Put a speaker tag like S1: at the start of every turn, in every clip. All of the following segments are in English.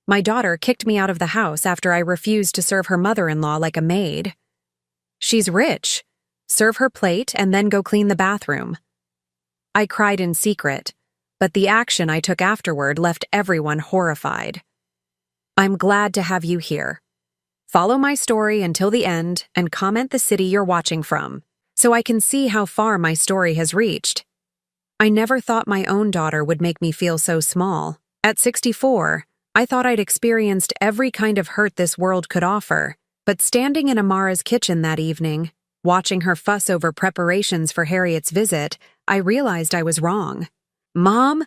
S1: My daughter kicked me out of the house after I refused to serve her mother-in-law like a maid. She's rich. Serve her plate and then go clean the bathroom. I cried in secret, but the action I took afterward left everyone horrified. I'm glad to have you here. Follow my story until the end and comment the city you're watching from, so I can see how far my story has reached. I never thought my own daughter would make me feel so small. At 64, I thought I'd experienced every kind of hurt this world could offer, but standing in Amara's kitchen that evening, watching her fuss over preparations for Harriet's visit, I realized I was wrong. "Mom,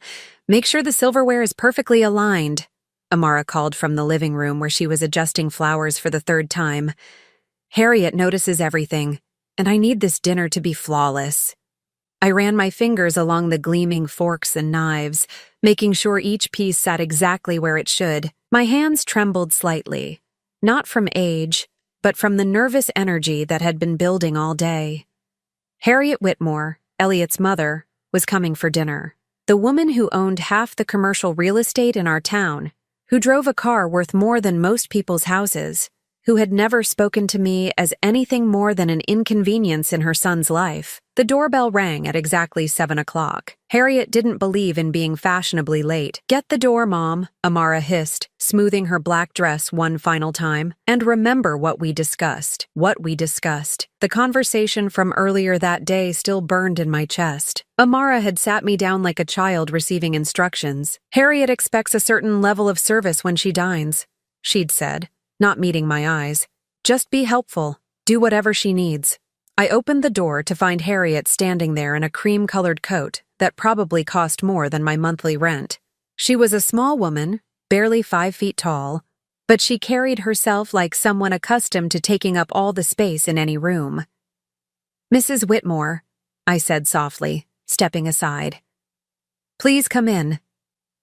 S1: make sure the silverware is perfectly aligned," Amara called from the living room where she was adjusting flowers for the third time. "Harriet notices everything, and I need this dinner to be flawless." I ran my fingers along the gleaming forks and knives, making sure each piece sat exactly where it should. My hands trembled slightly, not from age, but from the nervous energy that had been building all day. Harriet Whitmore, Elliot's mother, was coming for dinner. The woman who owned half the commercial real estate in our town, who drove a car worth more than most people's houses, who had never spoken to me as anything more than an inconvenience in her son's life. The doorbell rang at exactly 7 o'clock. Harriet didn't believe in being fashionably late. "Get the door, Mom," Amara hissed, smoothing her black dress one final time. "And remember what we discussed." What we discussed. The conversation from earlier that day still burned in my chest. Amara had sat me down like a child receiving instructions. "Harriet expects a certain level of service when she dines," she'd said, not meeting my eyes. "Just be helpful. Do whatever she needs." I opened the door to find Harriet standing there in a cream-colored coat that probably cost more than my monthly rent. She was a small woman, barely 5 feet tall, but she carried herself like someone accustomed to taking up all the space in any room. "Mrs. Whitmore," I said softly, stepping aside. "Please come in."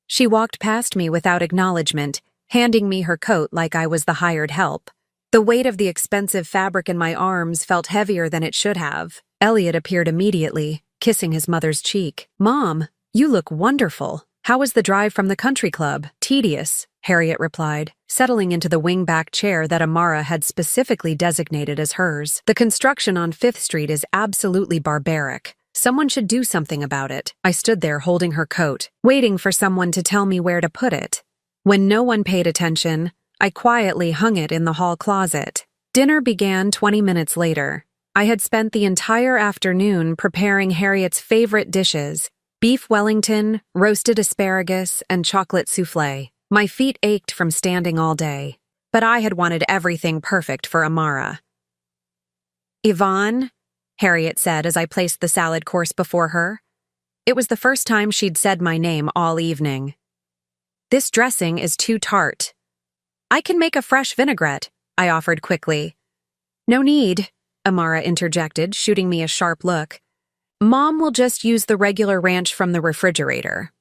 S1: She walked past me without acknowledgement, handing me her coat like I was the hired help. The weight of the expensive fabric in my arms felt heavier than it should have. Elliot appeared immediately, kissing his mother's cheek. "Mom, you look wonderful. How was the drive from the country club?" "Tedious," Harriet replied, settling into the wing-back chair that Amara had specifically designated as hers. "The construction on 5th Street is absolutely barbaric. Someone should do something about it." I stood there holding her coat, waiting for someone to tell me where to put it. When no one paid attention, I quietly hung it in the hall closet. Dinner began 20 minutes later. I had spent the entire afternoon preparing Harriet's favorite dishes: beef Wellington, roasted asparagus, and chocolate soufflé. My feet ached from standing all day, but I had wanted everything perfect for Amara. "Yvonne," Harriet said as I placed the salad course before her. It was the first time she'd said my name all evening. "This dressing is too tart." "I can make a fresh vinaigrette," I offered quickly. "No need," Amara interjected, shooting me a sharp look. "Mom will just use the regular ranch from the refrigerator."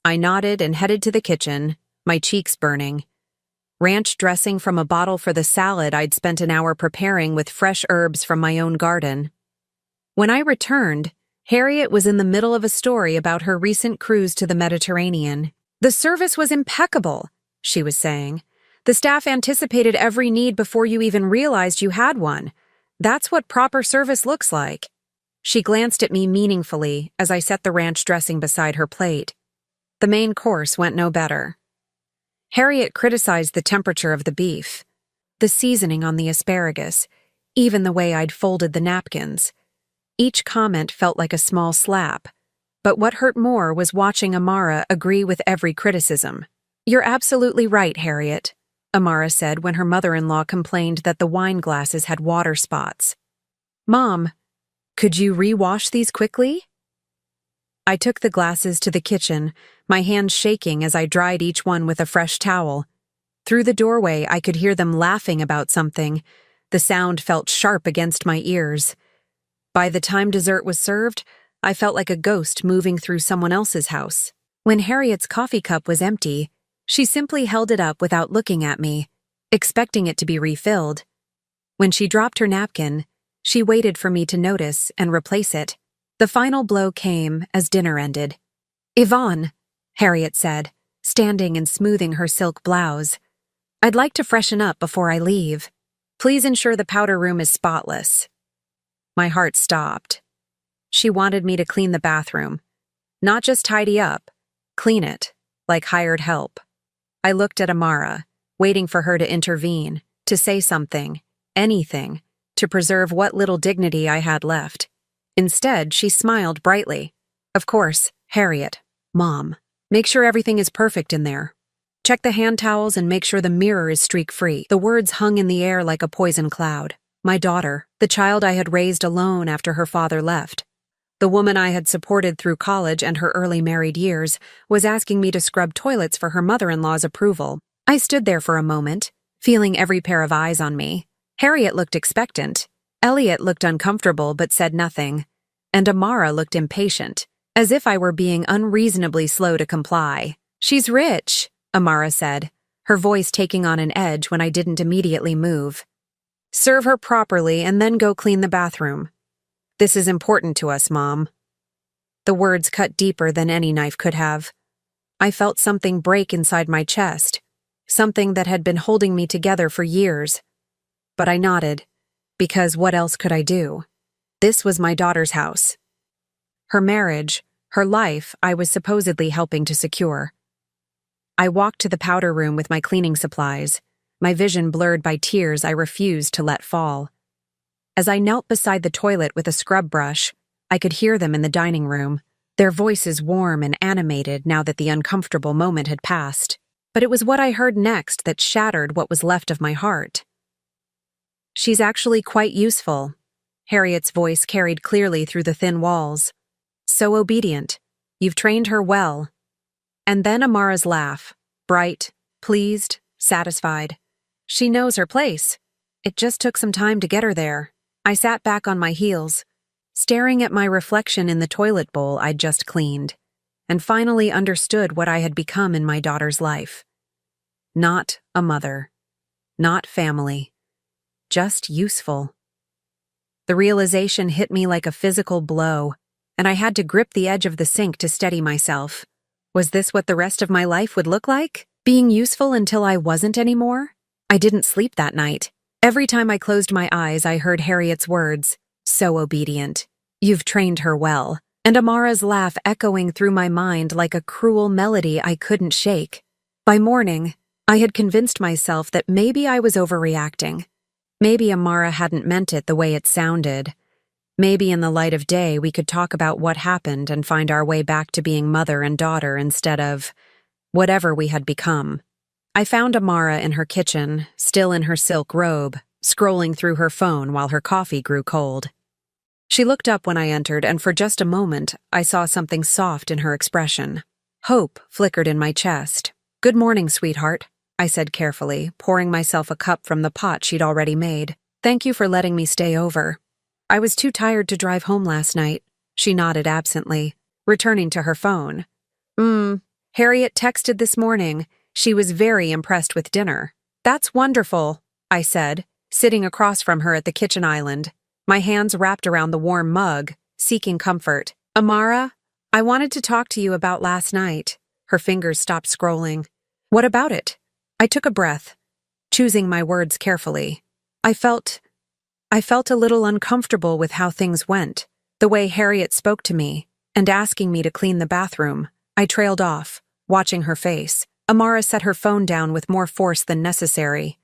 S1: I nodded and headed to the kitchen, my cheeks burning. Ranch dressing from a bottle for the salad I'd spent an hour preparing with fresh herbs from my own garden. When I returned, Harriet was in the middle of a story about her recent cruise to the Mediterranean. "The service was impeccable," she was saying. "The staff anticipated every need before you even realized you had one. That's what proper service looks like." She glanced at me meaningfully as I set the ranch dressing beside her plate. The main course went no better. Harriet criticized the temperature of the beef, the seasoning on the asparagus, even the way I'd folded the napkins. Each comment felt like a small slap, but what hurt more was watching Amara agree with every criticism. "You're absolutely right, Harriet," Amara said when her mother-in-law complained that the wine glasses had water spots. "Mom, could you re-wash these quickly?" I took the glasses to the kitchen, my hands shaking as I dried each one with a fresh towel. Through the doorway, I could hear them laughing about something. The sound felt sharp against my ears. By the time dessert was served, I felt like a ghost moving through someone else's house. When Harriet's coffee cup was empty, she simply held it up without looking at me, expecting it to be refilled. When she dropped her napkin, she waited for me to notice and replace it. The final blow came as dinner ended. "Yvonne," Harriet said, standing and smoothing her silk blouse. "I'd like to freshen up before I leave. Please ensure the powder room is spotless." My heart stopped. She wanted me to clean the bathroom. Not just tidy up, clean it, like hired help. I looked at Amara, waiting for her to intervene, to say something, anything, to preserve what little dignity I had left. Instead, she smiled brightly. "Of course, Harriet, Mom. Make sure everything is perfect in there. Check the hand towels and make sure the mirror is streak-free." The words hung in the air like a poison cloud. My daughter, the child I had raised alone after her father left, the woman I had supported through college and her early married years, was asking me to scrub toilets for her mother-in-law's approval. I stood there for a moment, feeling every pair of eyes on me. Harriet looked expectant. Elliot looked uncomfortable but said nothing. And Amara looked impatient, as if I were being unreasonably slow to comply. "She's rich," Amara said, her voice taking on an edge when I didn't immediately move. "Serve her properly and then go clean the bathroom. This is important to us, Mom." The words cut deeper than any knife could have. I felt something break inside my chest, something that had been holding me together for years. But I nodded, because what else could I do? This was my daughter's house. Her marriage, her life I was supposedly helping to secure. I walked to the powder room with my cleaning supplies, my vision blurred by tears I refused to let fall. As I knelt beside the toilet with a scrub brush, I could hear them in the dining room, their voices warm and animated now that the uncomfortable moment had passed. But it was what I heard next that shattered what was left of my heart. "She's actually quite useful," Harriet's voice carried clearly through the thin walls. "So obedient. You've trained her well." And then Amara's laugh, bright, pleased, satisfied. "She knows her place. It just took some time to get her there." I sat back on my heels, staring at my reflection in the toilet bowl I'd just cleaned, and finally understood what I had become in my daughter's life. Not a mother. Not family. Just useful. The realization hit me like a physical blow, and I had to grip the edge of the sink to steady myself. Was this what the rest of my life would look like? Being useful until I wasn't anymore? I didn't sleep that night. Every time I closed my eyes, I heard Harriet's words, "So obedient. You've trained her well," and Amara's laugh echoing through my mind like a cruel melody I couldn't shake. By morning, I had convinced myself that maybe I was overreacting. Maybe Amara hadn't meant it the way it sounded. Maybe in the light of day we could talk about what happened and find our way back to being mother and daughter instead of whatever we had become. I found Amara in her kitchen, still in her silk robe, scrolling through her phone while her coffee grew cold. She looked up when I entered, and for just a moment, I saw something soft in her expression. Hope flickered in my chest. "Good morning, sweetheart," I said carefully, pouring myself a cup from the pot she'd already made. "Thank you for letting me stay over. I was too tired to drive home last night." She nodded absently, returning to her phone. Harriet texted this morning. She was very impressed with dinner." "That's wonderful," I said, sitting across from her at the kitchen island, my hands wrapped around the warm mug, seeking comfort. "Amara, I wanted to talk to you about last night." Her fingers stopped scrolling. "What about it?" I took a breath, choosing my words carefully. I felt a little uncomfortable with how things went, the way Harriet spoke to me, and asking me to clean the bathroom. I trailed off, watching her face. Amara set her phone down with more force than necessary.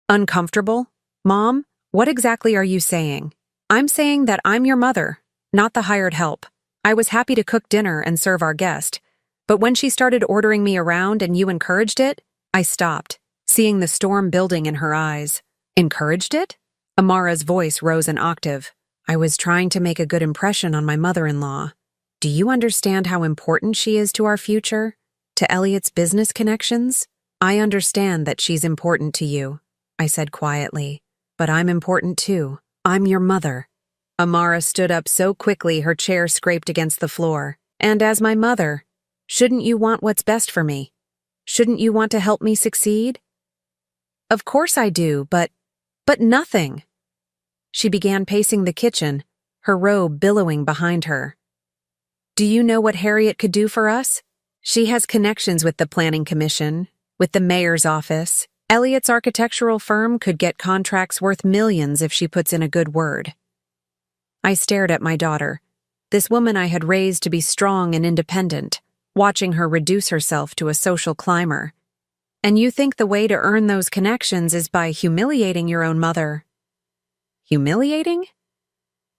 S1: "Uncomfortable? Mom, what exactly are you saying?" "I'm saying that I'm your mother, not the hired help. I was happy to cook dinner and serve our guest, but when she started ordering me around and you encouraged it," I stopped, seeing the storm building in her eyes. "Encouraged it?" Amara's voice rose an octave. "I was trying to make a good impression on my mother-in-law. Do you understand how important she is to our future? To Elliot's business connections? I understand that she's important to you," I said quietly. "But I'm important too. I'm your mother." Amara stood up so quickly her chair scraped against the floor. "And as my mother, shouldn't you want what's best for me? Shouldn't you want to help me succeed?" "Of course I do, but nothing." She began pacing the kitchen, her robe billowing behind her. "Do you know what Harriet could do for us? She has connections with the planning commission, with the mayor's office. Elliot's architectural firm could get contracts worth millions if she puts in a good word. I stared at my daughter, this woman I had raised to be strong and independent, watching her reduce herself to a social climber. And you think the way to earn those connections is by humiliating your own mother. Humiliating?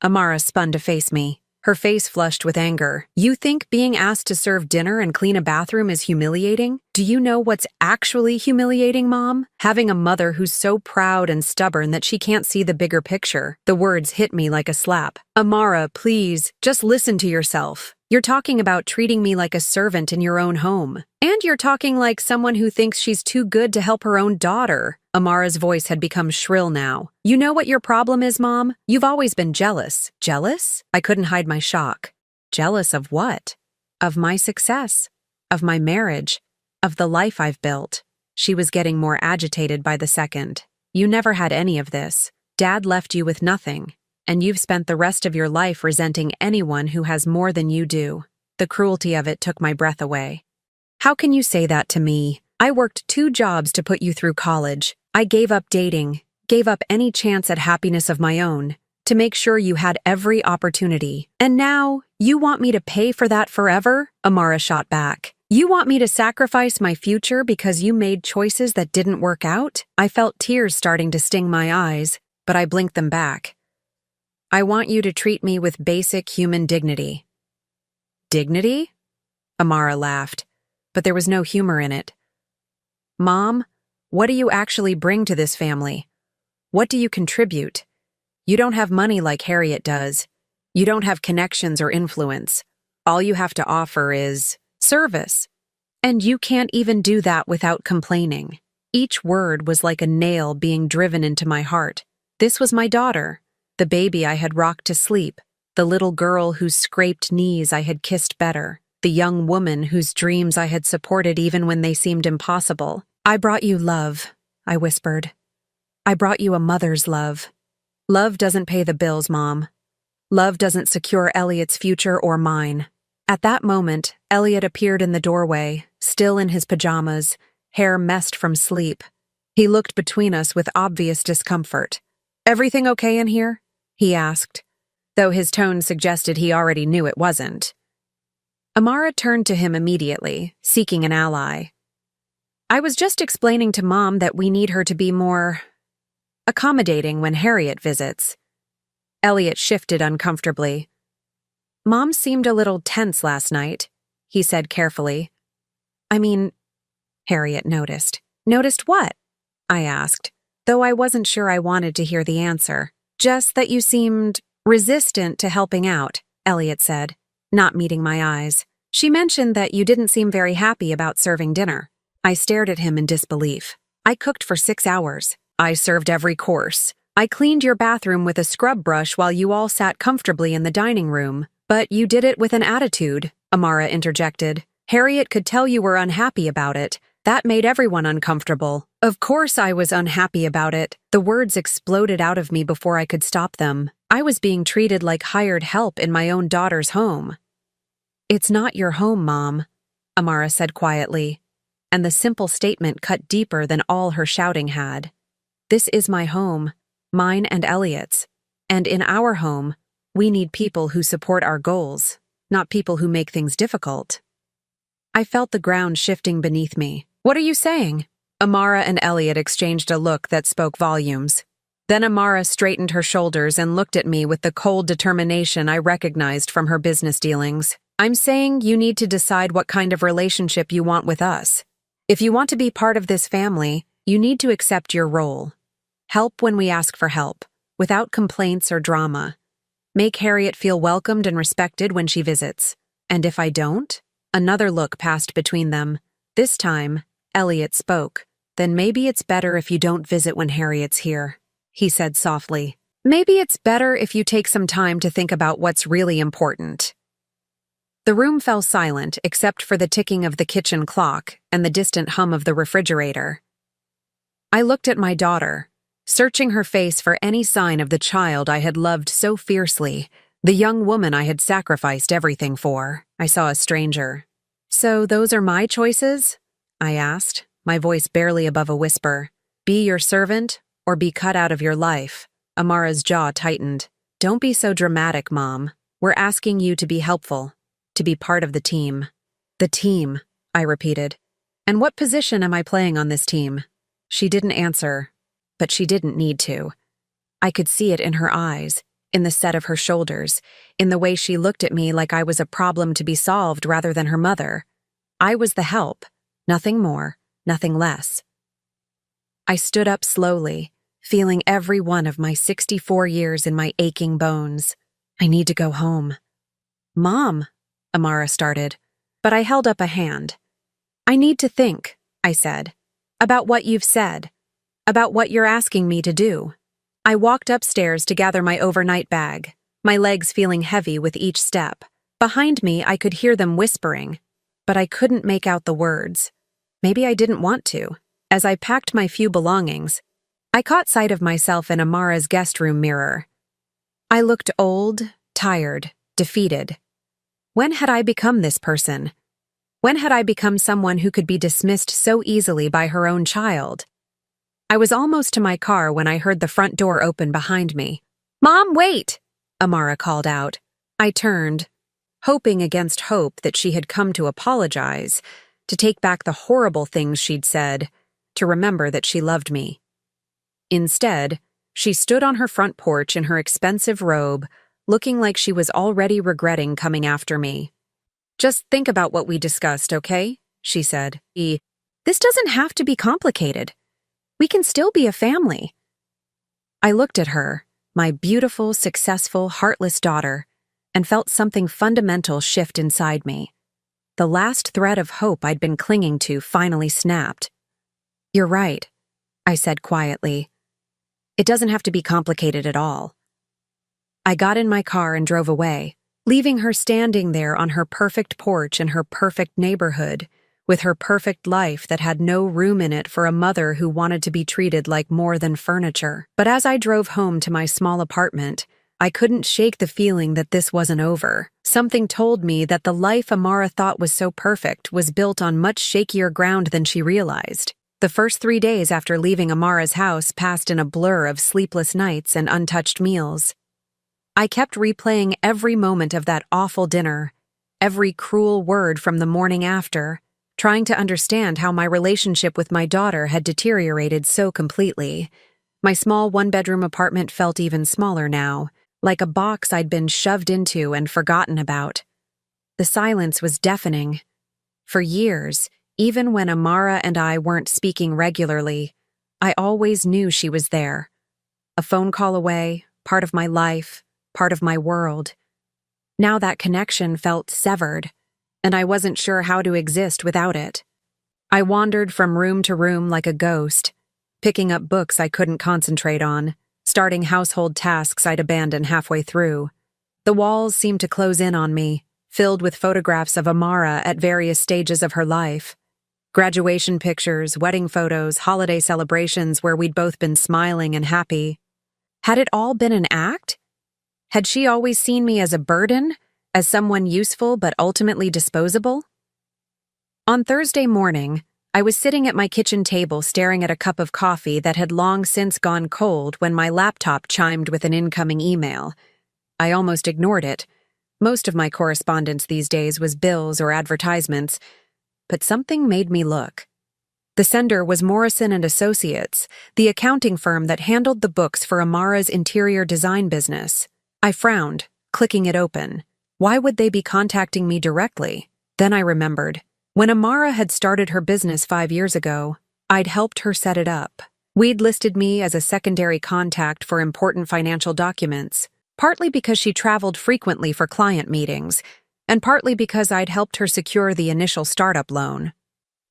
S1: Amara spun to face me, her face flushed with anger. You think being asked to serve dinner and clean a bathroom is humiliating? Do you know what's actually humiliating, Mom? Having a mother who's so proud and stubborn that she can't see the bigger picture. The words hit me like a slap. Amara, please, just listen to yourself. You're talking about treating me like a servant in your own home. And you're talking like someone who thinks she's too good to help her own daughter. Amara's voice had become shrill now. You know what your problem is, Mom? You've always been jealous. Jealous? I couldn't hide my shock. Jealous of what? Of my success. Of my marriage. Of the life I've built. She was getting more agitated by the second. You never had any of this. Dad left you with nothing. And you've spent the rest of your life resenting anyone who has more than you do. The cruelty of it took my breath away. How can you say that to me? I worked 2 jobs to put you through college. I gave up dating, gave up any chance at happiness of my own, to make sure you had every opportunity. And now, you want me to pay for that forever? Amara shot back. You want me to sacrifice my future because you made choices that didn't work out? I felt tears starting to sting my eyes, but I blinked them back. I want you to treat me with basic human dignity. Dignity? Amara laughed, but there was no humor in it. Mom, what do you actually bring to this family? What do you contribute? You don't have money like Harriet does. You don't have connections or influence. All you have to offer is service. And you can't even do that without complaining. Each word was like a nail being driven into my heart. This was my daughter. The baby I had rocked to sleep, the little girl whose scraped knees I had kissed better, the young woman whose dreams I had supported even when they seemed impossible. I brought you love, I whispered. I brought you a mother's love. Love doesn't pay the bills, Mom. Love doesn't secure Elliot's future or mine. At that moment, Elliot appeared in the doorway, still in his pajamas, hair messed from sleep. He looked between us with obvious discomfort. Everything okay in here? He asked, though his tone suggested he already knew it wasn't. Amara turned to him immediately, seeking an ally. I was just explaining to Mom that we need her to be more accommodating when Harriet visits. Elliot shifted uncomfortably. Mom seemed a little tense last night, he said carefully. I mean, Harriet noticed. Noticed what? I asked, though I wasn't sure I wanted to hear the answer. Just that you seemed resistant to helping out, Elliot said, not meeting my eyes. She mentioned that you didn't seem very happy about serving dinner. I stared at him in disbelief. I cooked for 6 hours. I served every course. I cleaned your bathroom with a scrub brush while you all sat comfortably in the dining room. But you did it with an attitude, Amara interjected. Harriet could tell you were unhappy about it. That made everyone uncomfortable. Of course I was unhappy about it. The words exploded out of me before I could stop them. I was being treated like hired help in my own daughter's home. It's not your home, Mom, Amara said quietly, and the simple statement cut deeper than all her shouting had. This is my home, mine and Elliot's. And in our home, we need people who support our goals, not people who make things difficult. I felt the ground shifting beneath me. What are you saying? Amara and Elliot exchanged a look that spoke volumes. Then Amara straightened her shoulders and looked at me with the cold determination I recognized from her business dealings. I'm saying you need to decide what kind of relationship you want with us. If you want to be part of this family, you need to accept your role. Help when we ask for help, without complaints or drama. Make Harriet feel welcomed and respected when she visits. And if I don't? Another look passed between them. This time, Elliot spoke. Then maybe it's better if you don't visit when Harriet's here, he said softly. Maybe it's better if you take some time to think about what's really important. The room fell silent except for the ticking of the kitchen clock and the distant hum of the refrigerator. I looked at my daughter, searching her face for any sign of the child I had loved so fiercely, the young woman I had sacrificed everything for. I saw a stranger. So those are my choices? I asked, my voice barely above a whisper. Be your servant or be cut out of your life. Amara's jaw tightened. Don't be so dramatic, Mom. We're asking you to be helpful, to be part of the team. The team, I repeated. And what position am I playing on this team? She didn't answer, but she didn't need to. I could see it in her eyes, in the set of her shoulders, in the way she looked at me like I was a problem to be solved rather than her mother. I was the help, nothing more, nothing less. I stood up slowly, feeling every one of my 64 years in my aching bones. I need to go home. Mom, Amara started, but I held up a hand. I need to think, I said, about what you've said, about what you're asking me to do. I walked upstairs to gather my overnight bag, my legs feeling heavy with each step. Behind me, I could hear them whispering, but I couldn't make out the words. Maybe I didn't want to. As I packed my few belongings, I caught sight of myself in Amara's guest room mirror. I looked old, tired, defeated. When had I become this person? When had I become someone who could be dismissed so easily by her own child? I was almost to my car when I heard the front door open behind me. Mom, wait! Amara called out. I turned, hoping against hope that she had come to apologize, to take back the horrible things she'd said, to remember that she loved me. Instead, she stood on her front porch in her expensive robe, looking like she was already regretting coming after me. Just think about what we discussed, okay? She said. This doesn't have to be complicated. We can still be a family. I looked at her, my beautiful, successful, heartless daughter, and felt something fundamental shift inside me. The last thread of hope I'd been clinging to finally snapped. You're right, I said quietly. It doesn't have to be complicated at all. I got in my car and drove away, leaving her standing there on her perfect porch in her perfect neighborhood, with her perfect life that had no room in it for a mother who wanted to be treated like more than furniture. But as I drove home to my small apartment, I couldn't shake the feeling that this wasn't over. Something told me that the life Amara thought was so perfect was built on much shakier ground than she realized. The first 3 days after leaving Amara's house passed in a blur of sleepless nights and untouched meals. I kept replaying every moment of that awful dinner, every cruel word from the morning after, trying to understand how my relationship with my daughter had deteriorated so completely. My small one-bedroom apartment felt even smaller now, like a box I'd been shoved into and forgotten about. The silence was deafening. For years, even when Amara and I weren't speaking regularly, I always knew she was there. A phone call away, part of my life, part of my world. Now that connection felt severed, and I wasn't sure how to exist without it. I wandered from room to room like a ghost, picking up books I couldn't concentrate on, starting household tasks I'd abandon halfway through. The walls seemed to close in on me, filled with photographs of Amara at various stages of her life. Graduation pictures, wedding photos, holiday celebrations where we'd both been smiling and happy. Had it all been an act? Had she always seen me as a burden, as someone useful but ultimately disposable? On Thursday morning, I was sitting at my kitchen table staring at a cup of coffee that had long since gone cold when my laptop chimed with an incoming email. I almost ignored it. Most of my correspondence these days was bills or advertisements, but something made me look. The sender was Morrison and Associates, the accounting firm that handled the books for Amara's interior design business. I frowned, clicking it open. Why would they be contacting me directly? Then I remembered. When Amara had started her business 5 years ago, I'd helped her set it up. We'd listed me as a secondary contact for important financial documents, partly because she traveled frequently for client meetings, and partly because I'd helped her secure the initial startup loan.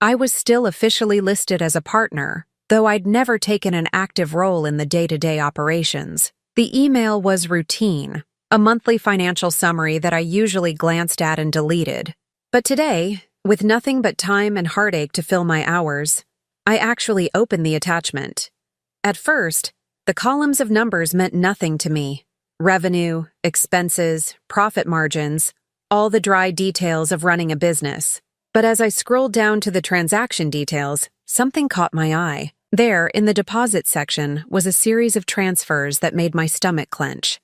S1: I was still officially listed as a partner, though I'd never taken an active role in the day-to-day operations. The email was routine, a monthly financial summary that I usually glanced at and deleted. But today, with nothing but time and heartache to fill my hours, I actually opened the attachment. At first, the columns of numbers meant nothing to me. Revenue, expenses, profit margins, all the dry details of running a business. But as I scrolled down to the transaction details, something caught my eye. There, in the deposit section, was a series of transfers that made my stomach clench.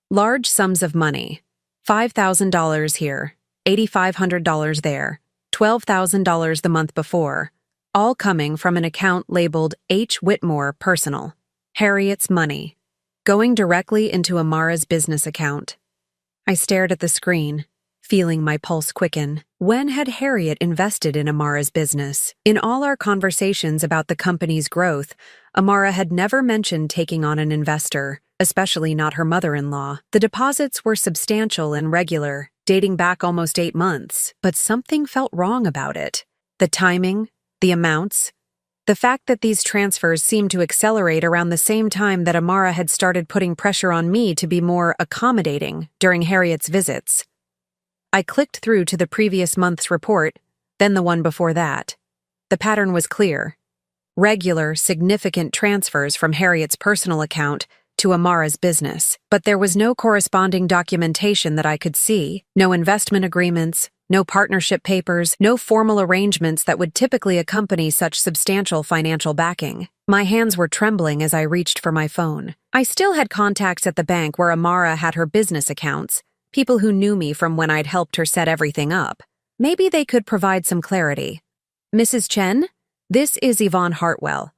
S1: Large sums of money. $5,000 here, $8,500 there, $12,000 the month before, all coming from an account labeled H. Whitmore Personal. Harriet's money. Going directly into Amara's business account. I stared at the screen, feeling my pulse quicken. When had Harriet invested in Amara's business? In all our conversations about the company's growth, Amara had never mentioned taking on an investor, especially not her mother-in-law. The deposits were substantial and regular, dating back almost 8 months, but something felt wrong about it. The timing, the amounts, the fact that these transfers seemed to accelerate around the same time that Amara had started putting pressure on me to be more accommodating during Harriet's visits. I clicked through to the previous month's report, then the one before that. The pattern was clear. Regular, significant transfers from Harriet's personal account to Amara's business, but there was no corresponding documentation that I could see, no investment agreements, no partnership papers, no formal arrangements that would typically accompany such substantial financial backing. My hands were trembling as I reached for my phone. I still had contacts at the bank where Amara had her business accounts, people who knew me from when I'd helped her set everything up. Maybe they could provide some clarity. Mrs. Chen, this is Yvonne Hartwell,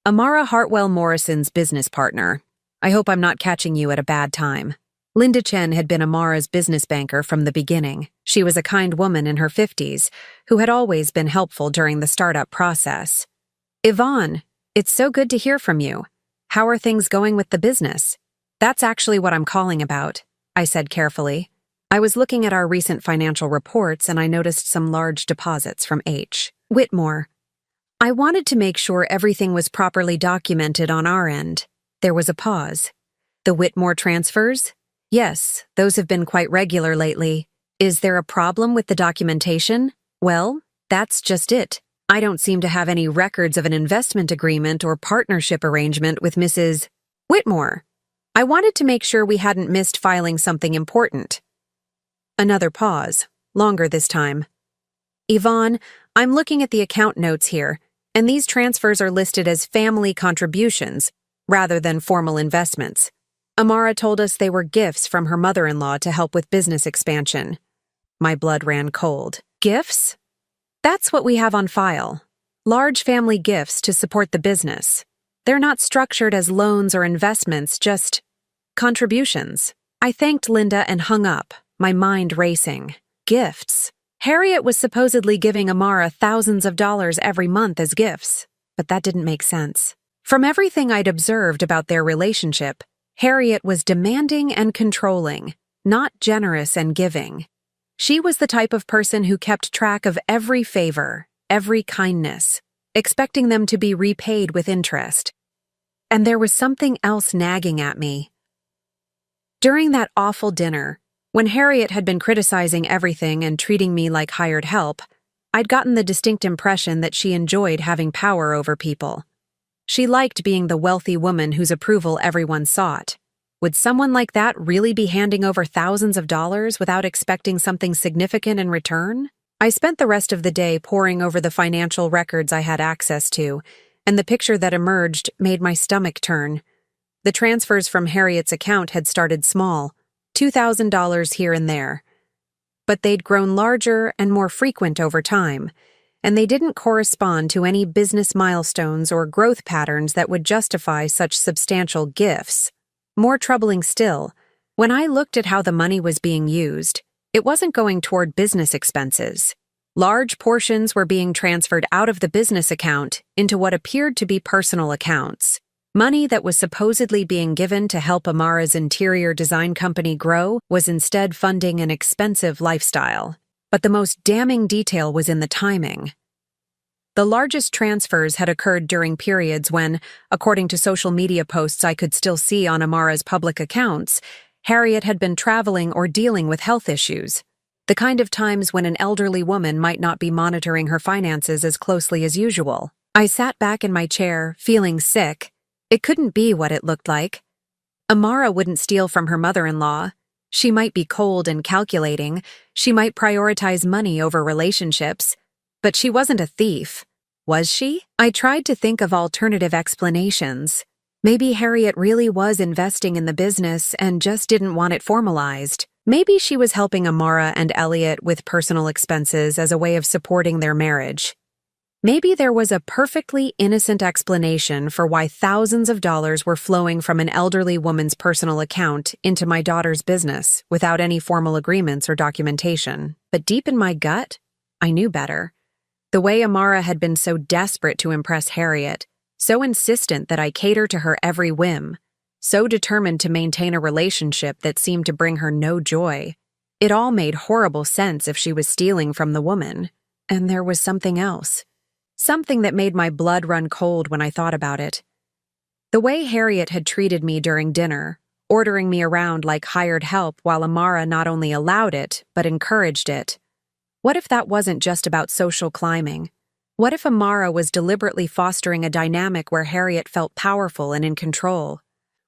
S1: Amara Hartwell Morrison's business partner. I hope I'm not catching you at a bad time. Linda Chen had been Amara's business banker from the beginning. She was a kind woman in her 50s who had always been helpful during the startup process. Yvonne, it's so good to hear from you. How are things going with the business? That's actually what I'm calling about, I said carefully. I was looking at our recent financial reports and I noticed some large deposits from H. Whitmore. I wanted to make sure everything was properly documented on our end. There was a pause. The Whitmore transfers? Yes, those have been quite regular lately. Is there a problem with the documentation? Well, that's just it. I don't seem to have any records of an investment agreement or partnership arrangement with Mrs. Whitmore. I wanted to make sure we hadn't missed filing something important. Another pause, longer this time. Yvonne, I'm looking at the account notes here, and these transfers are listed as family contributions rather than formal investments. Amara told us they were gifts from her mother-in-law to help with business expansion. My blood ran cold. Gifts? That's what we have on file. Large family gifts to support the business. They're not structured as loans or investments, just contributions. I thanked Linda and hung up, my mind racing. Gifts. Harriet was supposedly giving Amara thousands of dollars every month as gifts, but that didn't make sense. From everything I'd observed about their relationship, Harriet was demanding and controlling, not generous and giving. She was the type of person who kept track of every favor, every kindness, expecting them to be repaid with interest. And there was something else nagging at me. During that awful dinner, when Harriet had been criticizing everything and treating me like hired help, I'd gotten the distinct impression that she enjoyed having power over people. She liked being the wealthy woman whose approval everyone sought. Would someone like that really be handing over thousands of dollars without expecting something significant in return? I spent the rest of the day poring over the financial records I had access to, and the picture that emerged made my stomach turn. The transfers from Harriet's account had started small, $2,000 here and there. But they'd grown larger and more frequent over time, and they didn't correspond to any business milestones or growth patterns that would justify such substantial gifts. More troubling still, when I looked at how the money was being used, it wasn't going toward business expenses. Large portions were being transferred out of the business account into what appeared to be personal accounts. Money that was supposedly being given to help Amara's interior design company grow was instead funding an expensive lifestyle. But the most damning detail was in the timing. The largest transfers had occurred during periods when, according to social media posts I could still see on Amara's public accounts, Harriet had been traveling or dealing with health issues, the kind of times when an elderly woman might not be monitoring her finances as closely as usual. I sat back in my chair, feeling sick. It couldn't be what it looked like. Amara wouldn't steal from her mother-in-law. She might be cold and calculating. She might prioritize money over relationships. But she wasn't a thief, was she? I tried to think of alternative explanations. Maybe Harriet really was investing in the business and just didn't want it formalized. Maybe she was helping Amara and Elliot with personal expenses as a way of supporting their marriage. Maybe there was a perfectly innocent explanation for why thousands of dollars were flowing from an elderly woman's personal account into my daughter's business without any formal agreements or documentation. But deep in my gut, I knew better. The way Amara had been so desperate to impress Harriet, so insistent that I cater to her every whim, so determined to maintain a relationship that seemed to bring her no joy. It all made horrible sense if she was stealing from the woman. And there was something else. Something that made my blood run cold when I thought about it. The way Harriet had treated me during dinner, ordering me around like hired help while Amara not only allowed it, but encouraged it. What if that wasn't just about social climbing? What if Amara was deliberately fostering a dynamic where Harriet felt powerful and in control?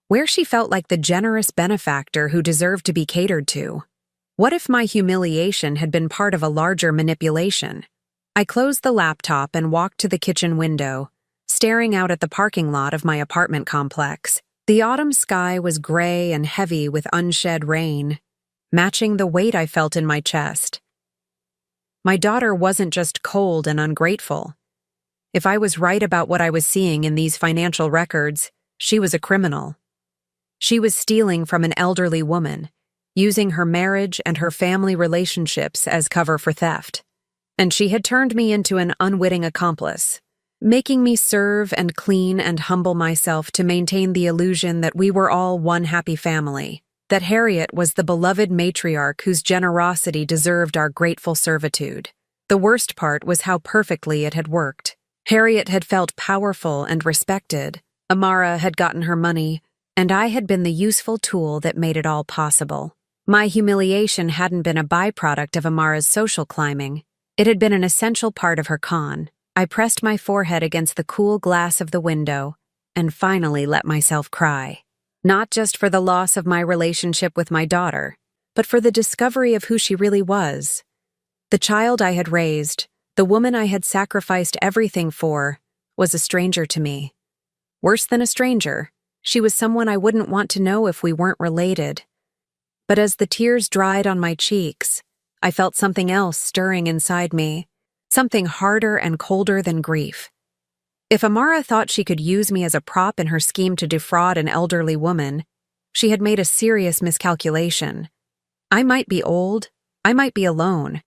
S1: Where she felt like the generous benefactor who deserved to be catered to? What if my humiliation had been part of a larger manipulation? I closed the laptop and walked to the kitchen window, staring out at the parking lot of my apartment complex. The autumn sky was gray and heavy with unshed rain, matching the weight I felt in my chest. My daughter wasn't just cold and ungrateful. If I was right about what I was seeing in these financial records, she was a criminal. She was stealing from an elderly woman, using her marriage and her family relationships as cover for theft. And she had turned me into an unwitting accomplice, making me serve and clean and humble myself to maintain the illusion that we were all one happy family, that Harriet was the beloved matriarch whose generosity deserved our grateful servitude. The worst part was how perfectly it had worked. Harriet had felt powerful and respected, Amara had gotten her money, and I had been the useful tool that made it all possible. My humiliation hadn't been a byproduct of Amara's social climbing. It had been an essential part of her con. I pressed my forehead against the cool glass of the window and finally let myself cry. Not just for the loss of my relationship with my daughter, but for the discovery of who she really was. The child I had raised, the woman I had sacrificed everything for, was a stranger to me. Worse than a stranger, she was someone I wouldn't want to know if we weren't related. But as the tears dried on my cheeks, I felt something else stirring inside me, something harder and colder than grief. If Amara thought she could use me as a prop in her scheme to defraud an elderly woman, she had made a serious miscalculation. I might be old, I might be alone,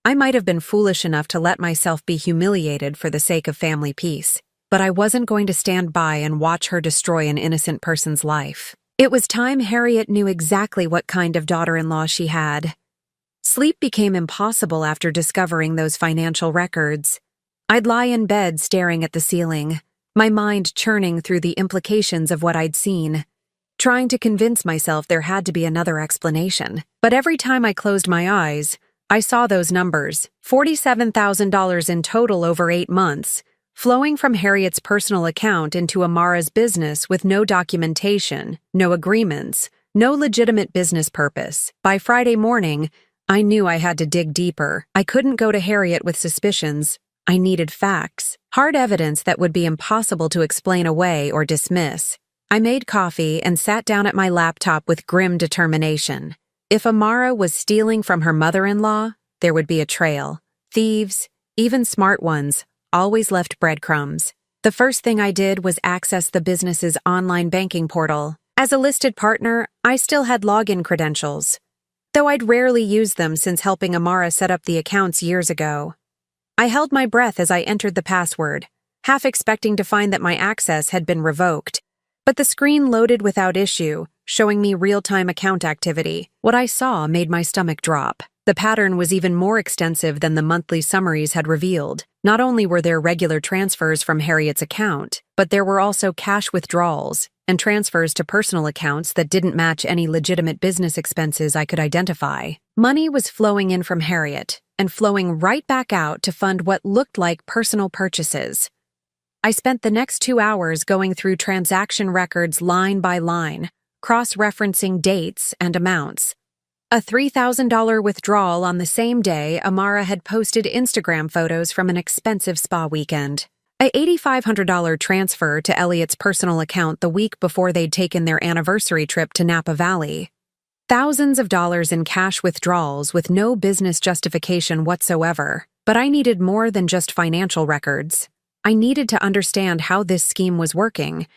S1: I might have been foolish enough to let myself be humiliated for the sake of family peace, but I wasn't going to stand by and watch her destroy an innocent person's life. It was time Harriet knew exactly what kind of daughter-in-law she had. Sleep became impossible after discovering those financial records. I'd lie in bed staring at the ceiling, my mind churning through the implications of what I'd seen, trying to convince myself there had to be another explanation. But every time I closed my eyes, I saw those numbers, $47,000 in total over 8 months, flowing from Harriet's personal account into Amara's business with no documentation, no agreements, no legitimate business purpose. By Friday morning, I knew I had to dig deeper. I couldn't go to Harriet with suspicions. I needed facts, hard evidence that would be impossible to explain away or dismiss. I made coffee and sat down at my laptop with grim determination. If Amara was stealing from her mother-in-law, there would be a trail. Thieves, even smart ones, always left breadcrumbs. The first thing I did was access the business's online banking portal. As a listed partner, I still had login credentials, though I'd rarely used them since helping Amara set up the accounts years ago. I held my breath as I entered the password, half expecting to find that my access had been revoked. But the screen loaded without issue, showing me real-time account activity. What I saw made my stomach drop. The pattern was even more extensive than the monthly summaries had revealed. Not only were there regular transfers from Harriet's account, but there were also cash withdrawals and transfers to personal accounts that didn't match any legitimate business expenses I could identify. Money was flowing in from Harriet and flowing right back out to fund what looked like personal purchases. I spent the next 2 hours going through transaction records line by line, cross-referencing dates and amounts. A $3,000 withdrawal on the same day Amara had posted Instagram photos from an expensive spa weekend. A $8,500 transfer to Elliot's personal account the week before they'd taken their anniversary trip to Napa Valley. Thousands of dollars in cash withdrawals with no business justification whatsoever. But I needed more than just financial records. I needed to understand how this scheme was working,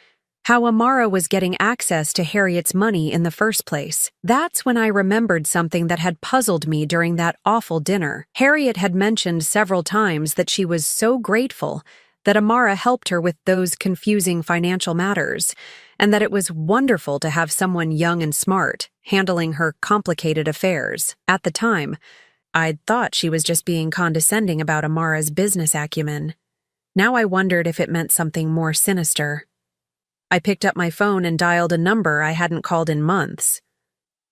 S1: how Amara was getting access to Harriet's money in the first place. That's when I remembered something that had puzzled me during that awful dinner. Harriet had mentioned several times that she was so grateful that Amara helped her with those confusing financial matters, and that it was wonderful to have someone young and smart handling her complicated affairs. At the time, I'd thought she was just being condescending about Amara's business acumen. Now I wondered if it meant something more sinister. I picked up my phone and dialed a number I hadn't called in months.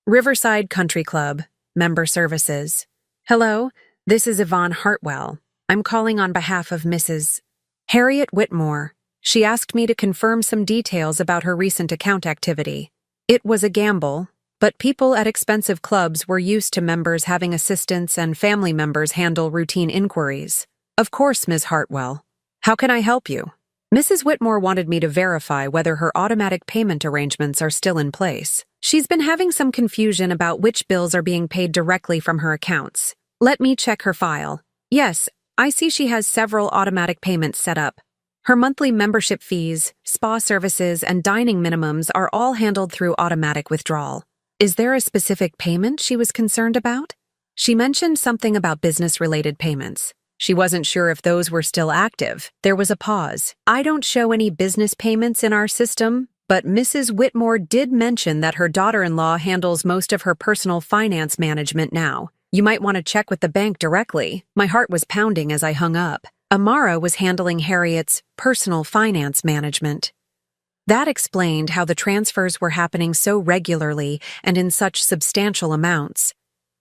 S1: Riverside Country Club, Member Services. Hello, this is Yvonne Hartwell. I'm calling on behalf of Mrs. Harriet Whitmore. She asked me to confirm some details about her recent account activity. It was a gamble, but people at expensive clubs were used to members having assistants and family members handle routine inquiries. Of course, Ms. Hartwell. How can I help you? Mrs. Whitmore wanted me to verify whether her automatic payment arrangements are still in place. She's been having some confusion about which bills are being paid directly from her accounts. Let me check her file. Yes, I see she has several automatic payments set up. Her monthly membership fees, spa services, and dining minimums are all handled through automatic withdrawal. Is there a specific payment she was concerned about? She mentioned something about business-related payments. She wasn't sure if those were still active. There was a pause. I don't show any business payments in our system, but Mrs. Whitmore did mention that her daughter-in-law handles most of her personal finance management now. You might want to check with the bank directly. My heart was pounding as I hung up. Amara was handling Harriet's personal finance management. That explained how the transfers were happening so regularly and in such substantial amounts.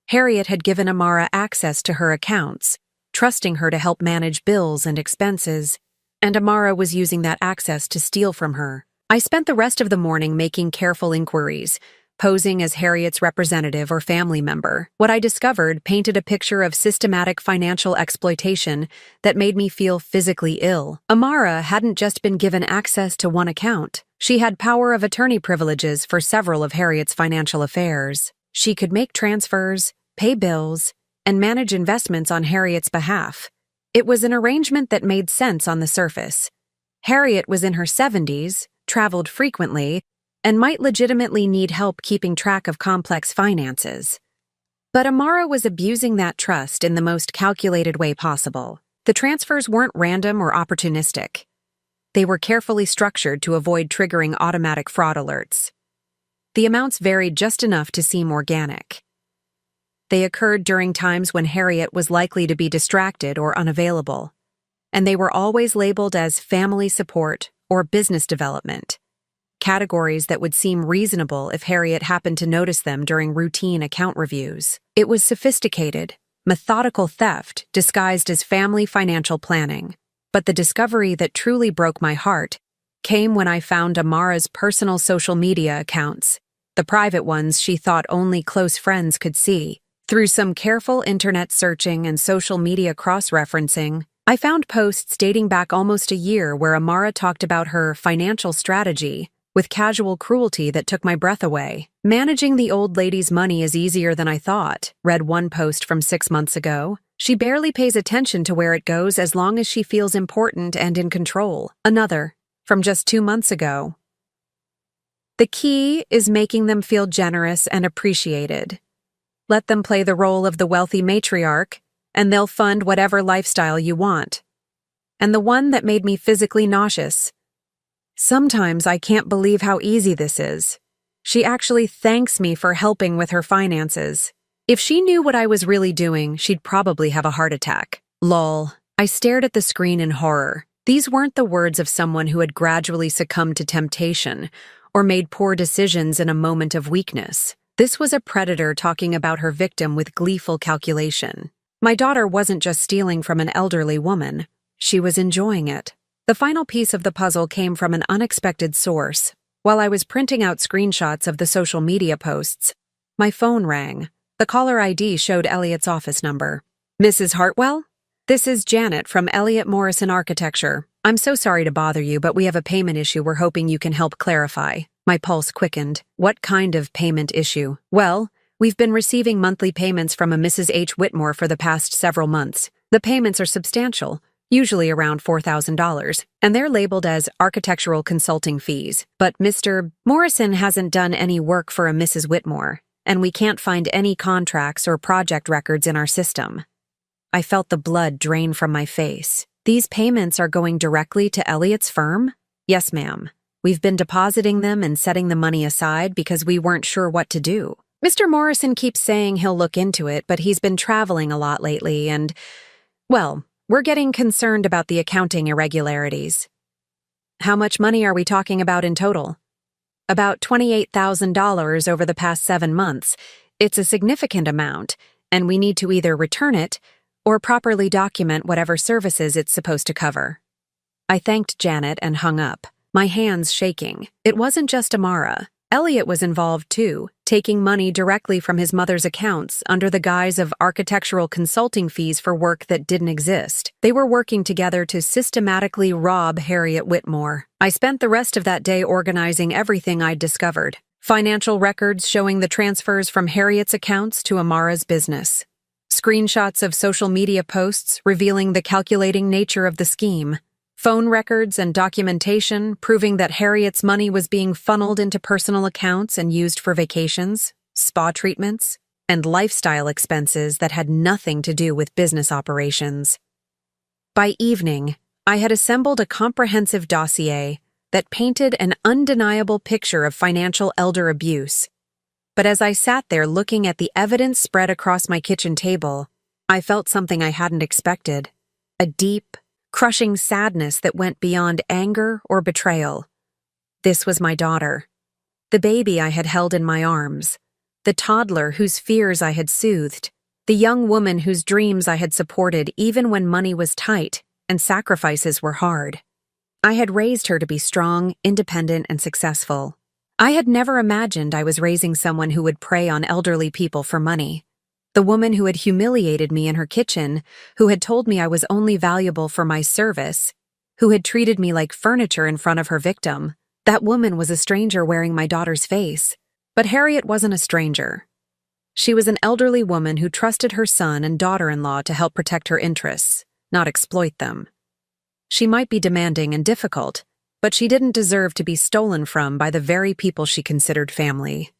S1: Harriet had given Amara access to her accounts, trusting her to help manage bills and expenses, and Amara was using that access to steal from her. I spent the rest of the morning making careful inquiries, posing as Harriet's representative or family member. What I discovered painted a picture of systematic financial exploitation that made me feel physically ill. Amara hadn't just been given access to one account. She had power of attorney privileges for several of Harriet's financial affairs. She could make transfers, pay bills, and manage investments on Harriet's behalf. It was an arrangement that made sense on the surface. Harriet was in her 70s, traveled frequently, and might legitimately need help keeping track of complex finances. But Amara was abusing that trust in the most calculated way possible. The transfers weren't random or opportunistic. They were carefully structured to avoid triggering automatic fraud alerts. The amounts varied just enough to seem organic. They occurred during times when Harriet was likely to be distracted or unavailable, and they were always labeled as family support or business development, categories that would seem reasonable if Harriet happened to notice them during routine account reviews. It was sophisticated, methodical theft disguised as family financial planning. But the discovery that truly broke my heart came when I found Amara's personal social media accounts, the private ones she thought only close friends could see. Through some careful internet searching and social media cross-referencing, I found posts dating back almost a year where Amara talked about her financial strategy with casual cruelty that took my breath away. Managing the old lady's money is easier than I thought, read one post from 6 months ago. She barely pays attention to where it goes as long as she feels important and in control. Another, from just 2 months ago. The key is making them feel generous and appreciated. Let them play the role of the wealthy matriarch, and they'll fund whatever lifestyle you want. And the one that made me physically nauseous. Sometimes I can't believe how easy this is. She actually thanks me for helping with her finances. If she knew what I was really doing, she'd probably have a heart attack. Lol. I stared at the screen in horror. These weren't the words of someone who had gradually succumbed to temptation or made poor decisions in a moment of weakness. This was a predator talking about her victim with gleeful calculation. My daughter wasn't just stealing from an elderly woman. She was enjoying it. The final piece of the puzzle came from an unexpected source. While I was printing out screenshots of the social media posts, my phone rang. The caller ID showed Elliot's office number. Mrs. Hartwell? This is Janet from Elliott Morrison Architecture. I'm so sorry to bother you, but we have a payment issue we're hoping you can help clarify. My pulse quickened. What kind of payment issue? Well, we've been receiving monthly payments from a Mrs. H. Whitmore for the past several months. The payments are substantial, usually around $4,000, and they're labeled as architectural consulting fees. But Mr. Morrison hasn't done any work for a Mrs. Whitmore, and we can't find any contracts or project records in our system. I felt the blood drain from my face. These payments are going directly to Elliot's firm? Yes, ma'am. We've been depositing them and setting the money aside because we weren't sure what to do. Mr. Morrison keeps saying he'll look into it, but he's been traveling a lot lately and, well, we're getting concerned about the accounting irregularities. How much money are we talking about in total? About $28,000 over the past 7 months. It's a significant amount, and we need to either return it or properly document whatever services it's supposed to cover. I thanked Janet and hung up, my hands shaking. It wasn't just Amara. Elliot was involved too, taking money directly from his mother's accounts under the guise of architectural consulting fees for work that didn't exist. They were working together to systematically rob Harriet Whitmore. I spent the rest of that day organizing everything I'd discovered. Financial records showing the transfers from Harriet's accounts to Amara's business. Screenshots of social media posts revealing the calculating nature of the scheme. Phone records and documentation proving that Harriet's money was being funneled into personal accounts and used for vacations, spa treatments, and lifestyle expenses that had nothing to do with business operations. By evening, I had assembled a comprehensive dossier that painted an undeniable picture of financial elder abuse. But as I sat there looking at the evidence spread across my kitchen table, I felt something I hadn't expected. A deep, crushing sadness that went beyond anger or betrayal. This was my daughter. The baby I had held in my arms. The toddler whose fears I had soothed. The young woman whose dreams I had supported even when money was tight and sacrifices were hard. I had raised her to be strong, independent, and successful. I had never imagined I was raising someone who would prey on elderly people for money. The woman who had humiliated me in her kitchen, who had told me I was only valuable for my service, who had treated me like furniture in front of her victim. That woman was a stranger wearing my daughter's face. But Harriet wasn't a stranger. She was an elderly woman who trusted her son and daughter-in-law to help protect her interests, not exploit them. She might be demanding and difficult, but she didn't deserve to be stolen from by the very people she considered family.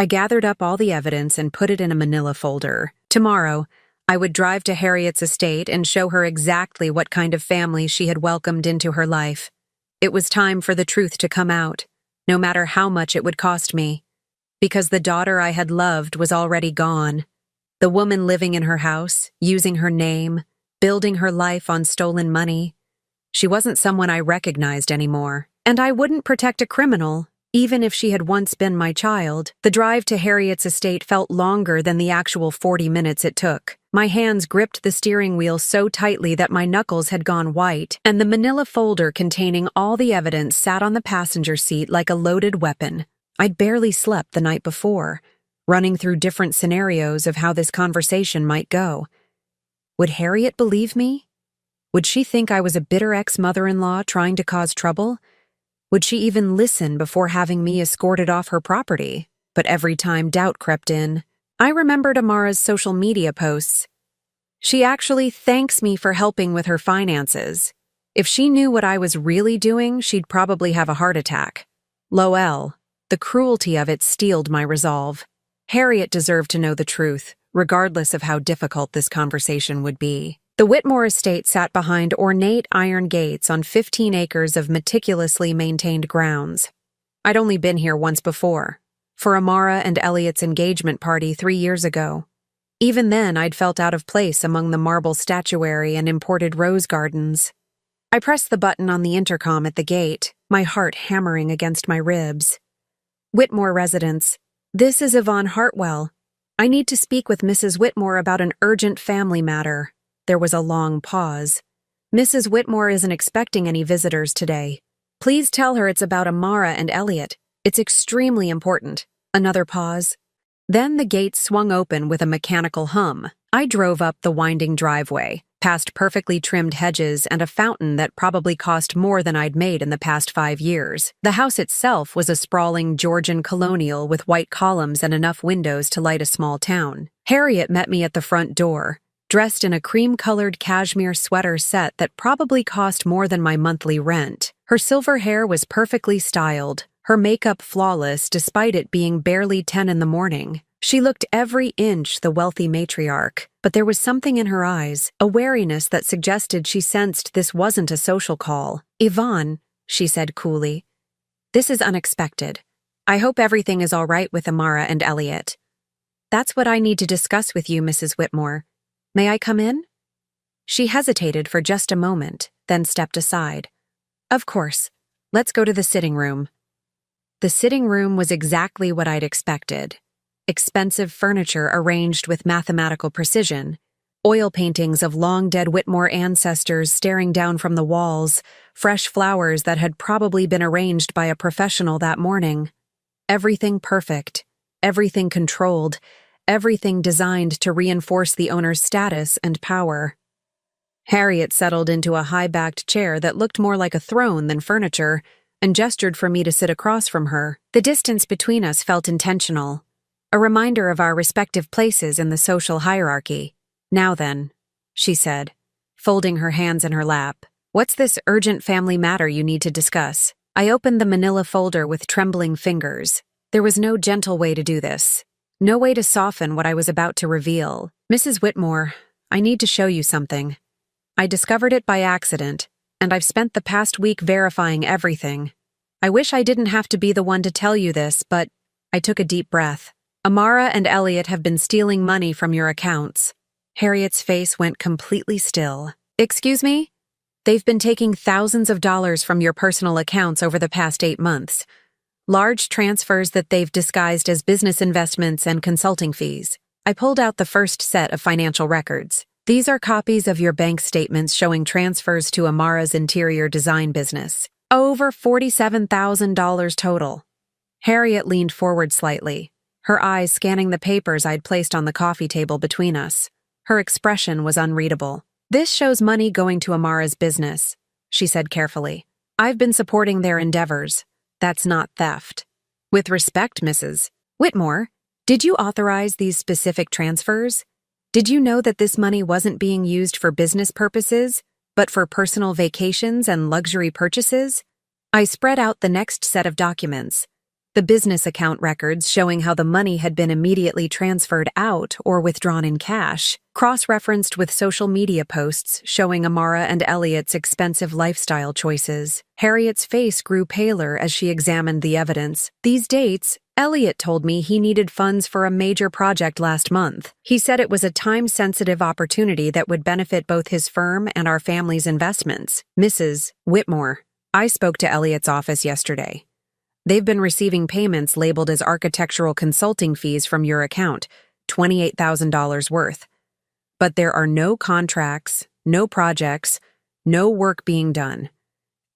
S1: I gathered up all the evidence and put it in a manila folder. Tomorrow, I would drive to Harriet's estate and show her exactly what kind of family she had welcomed into her life. It was time for the truth to come out, no matter how much it would cost me. Because the daughter I had loved was already gone. The woman living in her house, using her name, building her life on stolen money. She wasn't someone I recognized anymore, and I wouldn't protect a criminal, even if she had once been my child. The drive to Harriet's estate felt longer than the actual 40 minutes it took. My hands gripped the steering wheel so tightly that my knuckles had gone white, and the manila folder containing all the evidence sat on the passenger seat like a loaded weapon. I'd barely slept the night before, running through different scenarios of how this conversation might go. Would Harriet believe me? Would she think I was a bitter ex-mother-in-law trying to cause trouble? Would she even listen before having me escorted off her property? But every time doubt crept in, I remembered Amara's social media posts. She actually thanks me for helping with her finances. If she knew what I was really doing, she'd probably have a heart attack. Lol, the cruelty of it steeled my resolve. Harriet deserved to know the truth, regardless of how difficult this conversation would be. The Whitmore estate sat behind ornate iron gates on 15 acres of meticulously maintained grounds. I'd only been here once before, for Amara and Elliot's engagement party 3 years ago. Even then, I'd felt out of place among the marble statuary and imported rose gardens. I pressed the button on the intercom at the gate, my heart hammering against my ribs. Whitmore residence. This is Yvonne Hartwell. I need to speak with Mrs. Whitmore about an urgent family matter. There was a long pause. Mrs. Whitmore isn't expecting any visitors today. Please tell her it's about Amara and Elliot. It's extremely important. Another pause. Then the gate swung open with a mechanical hum. I drove up the winding driveway, past perfectly trimmed hedges and a fountain that probably cost more than I'd made in the past 5 years. The house itself was a sprawling Georgian colonial with white columns and enough windows to light a small town. Harriet met me at the front door, dressed in a cream-colored cashmere sweater set that probably cost more than my monthly rent. Her silver hair was perfectly styled, her makeup flawless despite it being barely 10 in the morning. She looked every inch the wealthy matriarch, but there was something in her eyes, a wariness that suggested she sensed this wasn't a social call. "Yvonne," she said coolly, "this is unexpected. I hope everything is all right with Amara and Elliot." "That's what I need to discuss with you, Mrs. Whitmore. May I come in?" She hesitated for just a moment, then stepped aside. "Of course. Let's go to the sitting room." The sitting room was exactly what I'd expected. Expensive furniture arranged with mathematical precision, oil paintings of long-dead Whitmore ancestors staring down from the walls, fresh flowers that had probably been arranged by a professional that morning. Everything perfect, everything controlled, everything designed to reinforce the owner's status and power. Harriet settled into a high-backed chair that looked more like a throne than furniture, and gestured for me to sit across from her. The distance between us felt intentional, a reminder of our respective places in the social hierarchy. "Now then," she said, folding her hands in her lap, "what's this urgent family matter you need to discuss?" I opened the manila folder with trembling fingers. There was no gentle way to do this, no way to soften what I was about to reveal. "Mrs. Whitmore, I need to show you something. I discovered it by accident, and I've spent the past week verifying everything. I wish I didn't have to be the one to tell you this, but..." I took a deep breath. "Amara and Elliot have been stealing money from your accounts." Harriet's face went completely still. "Excuse me? They've been taking thousands of dollars from your personal accounts over the past 8 months. Large transfers that they've disguised as business investments and consulting fees." I pulled out the first set of financial records. "These are copies of your bank statements showing transfers to Amara's interior design business. Over $47,000 total." Harriet leaned forward slightly, her eyes scanning the papers I'd placed on the coffee table between us. Her expression was unreadable. "This shows money going to Amara's business," she said carefully. "I've been supporting their endeavors. That's not theft." "With respect, Mrs. Whitmore, did you authorize these specific transfers? Did you know that this money wasn't being used for business purposes, but for personal vacations and luxury purchases?" I spread out the next set of documents, the business account records showing how the money had been immediately transferred out or withdrawn in cash, cross-referenced with social media posts showing Amara and Elliot's expensive lifestyle choices. Harriet's face grew paler as she examined the evidence. "These dates, Elliot told me he needed funds for a major project last month. He said it was a time-sensitive opportunity that would benefit both his firm and our family's investments." "Mrs. Whitmore, I spoke to Elliot's office yesterday. They've been receiving payments labeled as architectural consulting fees from your account, $28,000 worth. But there are no contracts, no projects, no work being done.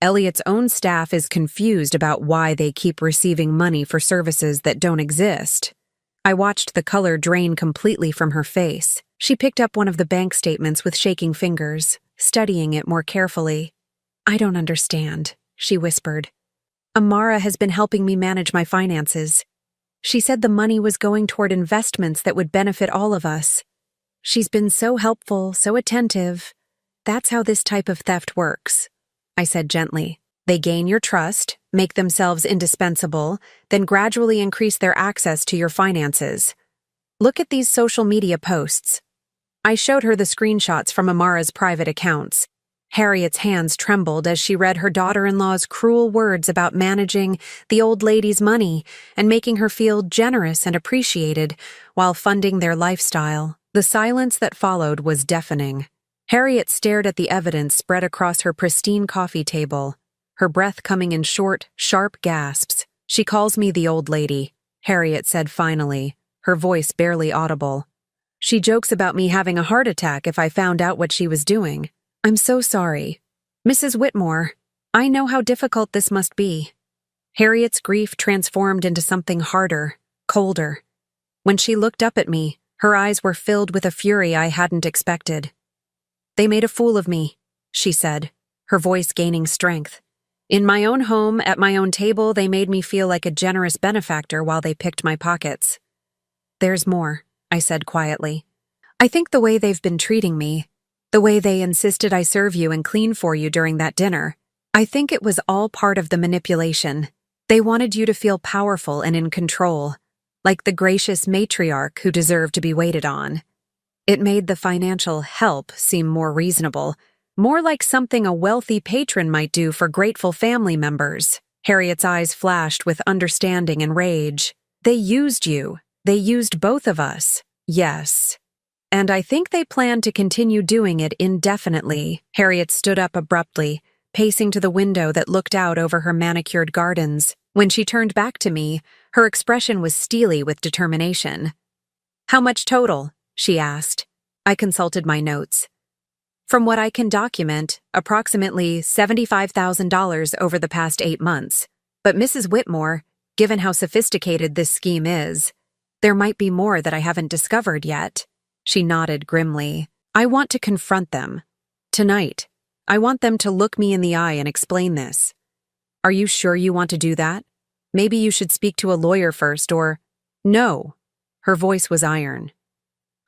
S1: Elliot's own staff is confused about why they keep receiving money for services that don't exist." I watched the color drain completely from her face. She picked up one of the bank statements with shaking fingers, studying it more carefully. "I don't understand," she whispered. "Amara has been helping me manage my finances. She said the money was going toward investments that would benefit all of us. She's been so helpful, so attentive. That's how this type of theft works," I said gently. "They gain your trust, make themselves indispensable, then gradually increase their access to your finances. Look at these social media posts." I showed her the screenshots from Amara's private accounts. Harriet's hands trembled as she read her daughter-in-law's cruel words about managing the old lady's money and making her feel generous and appreciated while funding their lifestyle. The silence that followed was deafening. Harriet stared at the evidence spread across her pristine coffee table, her breath coming in short, sharp gasps. "She calls me the old lady," Harriet said finally, her voice barely audible. "She jokes about me having a heart attack if I found out what she was doing. I'm so sorry. Mrs. Whitmore, I know how difficult this must be." Harriet's grief transformed into something harder, colder. When she looked up at me, her eyes were filled with a fury I hadn't expected. "They made a fool of me," she said, her voice gaining strength. "In my own home, at my own table, they made me feel like a generous benefactor while they picked my pockets." "There's more," I said quietly. "I think the way they've been treating me, the way they insisted I serve you and clean for you during that dinner, I think it was all part of the manipulation. They wanted you to feel powerful and in control, like the gracious matriarch who deserved to be waited on. It made the financial help seem more reasonable, more like something a wealthy patron might do for grateful family members." Harriet's eyes flashed with understanding and rage. "They used you. They used both of us. Yes. And I think they plan to continue doing it indefinitely." Harriet stood up abruptly, pacing to the window that looked out over her manicured gardens. When she turned back to me, her expression was steely with determination. "How much total?" she asked. I consulted my notes. "From what I can document, approximately $75,000 over the past 8 months. But Mrs. Whitmore, given how sophisticated this scheme is, there might be more that I haven't discovered yet." She nodded grimly. "I want to confront them. Tonight. I want them to look me in the eye and explain this." "Are you sure you want to do that? Maybe you should speak to a lawyer first, or—" "No." Her voice was iron.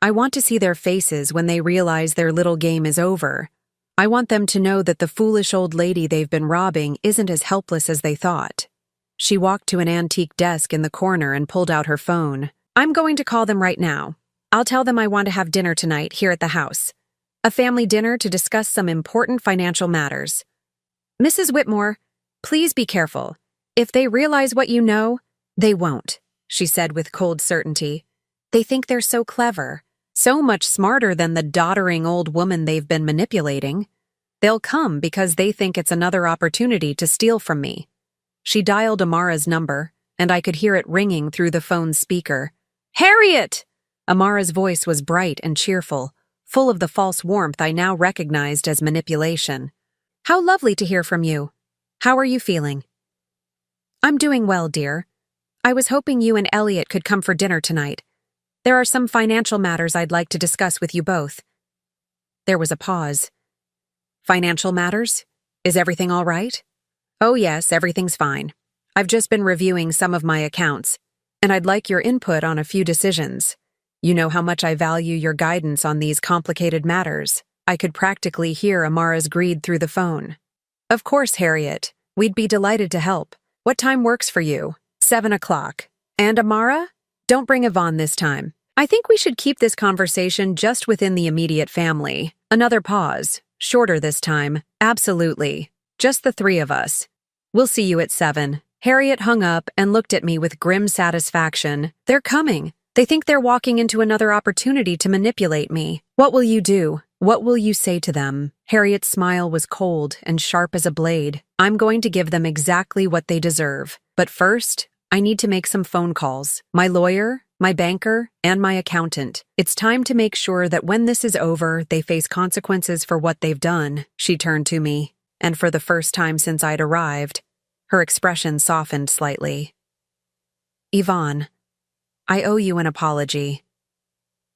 S1: "I want to see their faces when they realize their little game is over. I want them to know that the foolish old lady they've been robbing isn't as helpless as they thought." She walked to an antique desk in the corner and pulled out her phone. "I'm going to call them right now. I'll tell them I want to have dinner tonight here at the house. A family dinner to discuss some important financial matters. Mrs. Whitmore, please be careful. If they realize what you know, they won't," she said with cold certainty. "They think they're so clever, so much smarter than the doddering old woman they've been manipulating. They'll come because they think it's another opportunity to steal from me." She dialed Amara's number, and I could hear it ringing through the phone's speaker. "Harriet!" Amara's voice was bright and cheerful, full of the false warmth I now recognized as manipulation. "How lovely to hear from you. How are you feeling?" "I'm doing well, dear. I was hoping you and Elliot could come for dinner tonight. There are some financial matters I'd like to discuss with you both." There was a pause. "Financial matters? Is everything all right?" "Oh yes, everything's fine. I've just been reviewing some of my accounts, and I'd like your input on a few decisions. You know how much I value your guidance on these complicated matters." I could practically hear Amara's greed through the phone. "Of course, Harriet. We'd be delighted to help. What time works for you?" 7 o'clock. "And Amara? Don't bring Yvonne this time. I think we should keep this conversation just within the immediate family." Another pause. Shorter this time. "Absolutely. Just the 3 of us. We'll see you at 7. Harriet hung up and looked at me with grim satisfaction. "They're coming. They think they're walking into another opportunity to manipulate me. What will you do? What will you say to them?" Harriet's smile was cold and sharp as a blade. "I'm going to give them exactly what they deserve. But first, I need to make some phone calls. My lawyer, my banker, and my accountant. It's time to make sure that when this is over, they face consequences for what they've done." She turned to me, and for the first time since I'd arrived, her expression softened slightly. "Yvonne, I owe you an apology.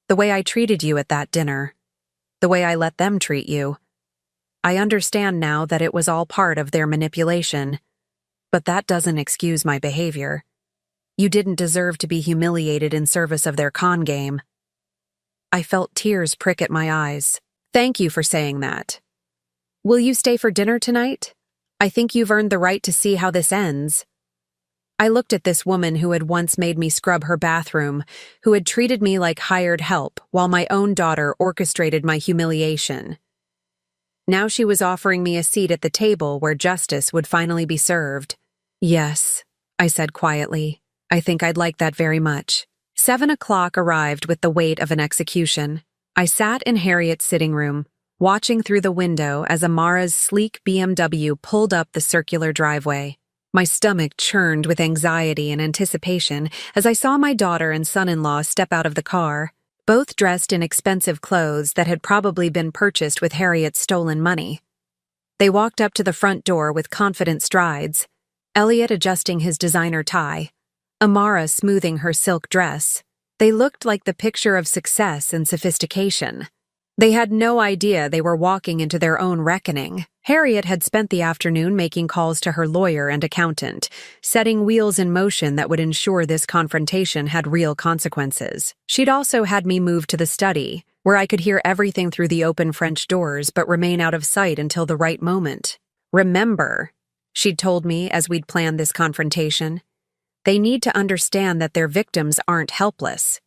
S1: The way I treated you at that dinner, the way I let them treat you. I understand now that it was all part of their manipulation, but that doesn't excuse my behavior. You didn't deserve to be humiliated in service of their con game." I felt tears prick at my eyes. "Thank you for saying that. Will you stay for dinner tonight? I think you've earned the right to see how this ends." I looked at this woman who had once made me scrub her bathroom, who had treated me like hired help while my own daughter orchestrated my humiliation. Now she was offering me a seat at the table where justice would finally be served. "Yes," I said quietly. "I think I'd like that very much." 7 o'clock arrived with the weight of an execution. I sat in Harriet's sitting room, watching through the window as Amara's sleek BMW pulled up the circular driveway. My stomach churned with anxiety and anticipation as I saw my daughter and son-in-law step out of the car, both dressed in expensive clothes that had probably been purchased with Harriet's stolen money. They walked up to the front door with confident strides, Elliot adjusting his designer tie, Amara smoothing her silk dress, They looked like the picture of success and sophistication. They had no idea they were walking into their own reckoning. Harriet had spent the afternoon making calls to her lawyer and accountant, setting wheels in motion that would ensure this confrontation had real consequences. She'd also had me move to the study, where I could hear everything through the open French doors but remain out of sight until the right moment. Remember, she'd told me as we'd planned this confrontation, they need to understand that their victims aren't helpless,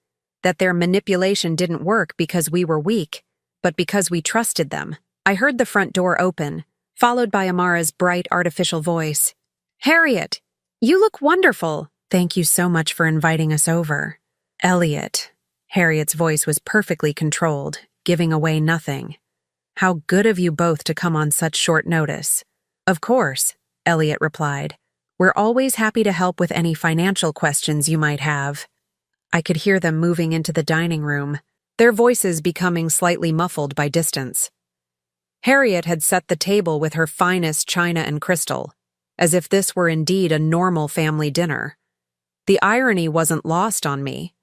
S1: that their manipulation didn't work because we were weak, but because we trusted them. I heard the front door open, followed by Amara's bright, artificial voice. "Harriet, you look wonderful. Thank you so much for inviting us over." "Elliot." Harriet's voice was perfectly controlled, giving away nothing. "How good of you both to come on such short notice." "Of course," Elliot replied. "We're always happy to help with any financial questions you might have." I could hear them moving into the dining room, their voices becoming slightly muffled by distance. Harriet had set the table with her finest china and crystal, as if this were indeed a normal family dinner. The irony wasn't lost on me.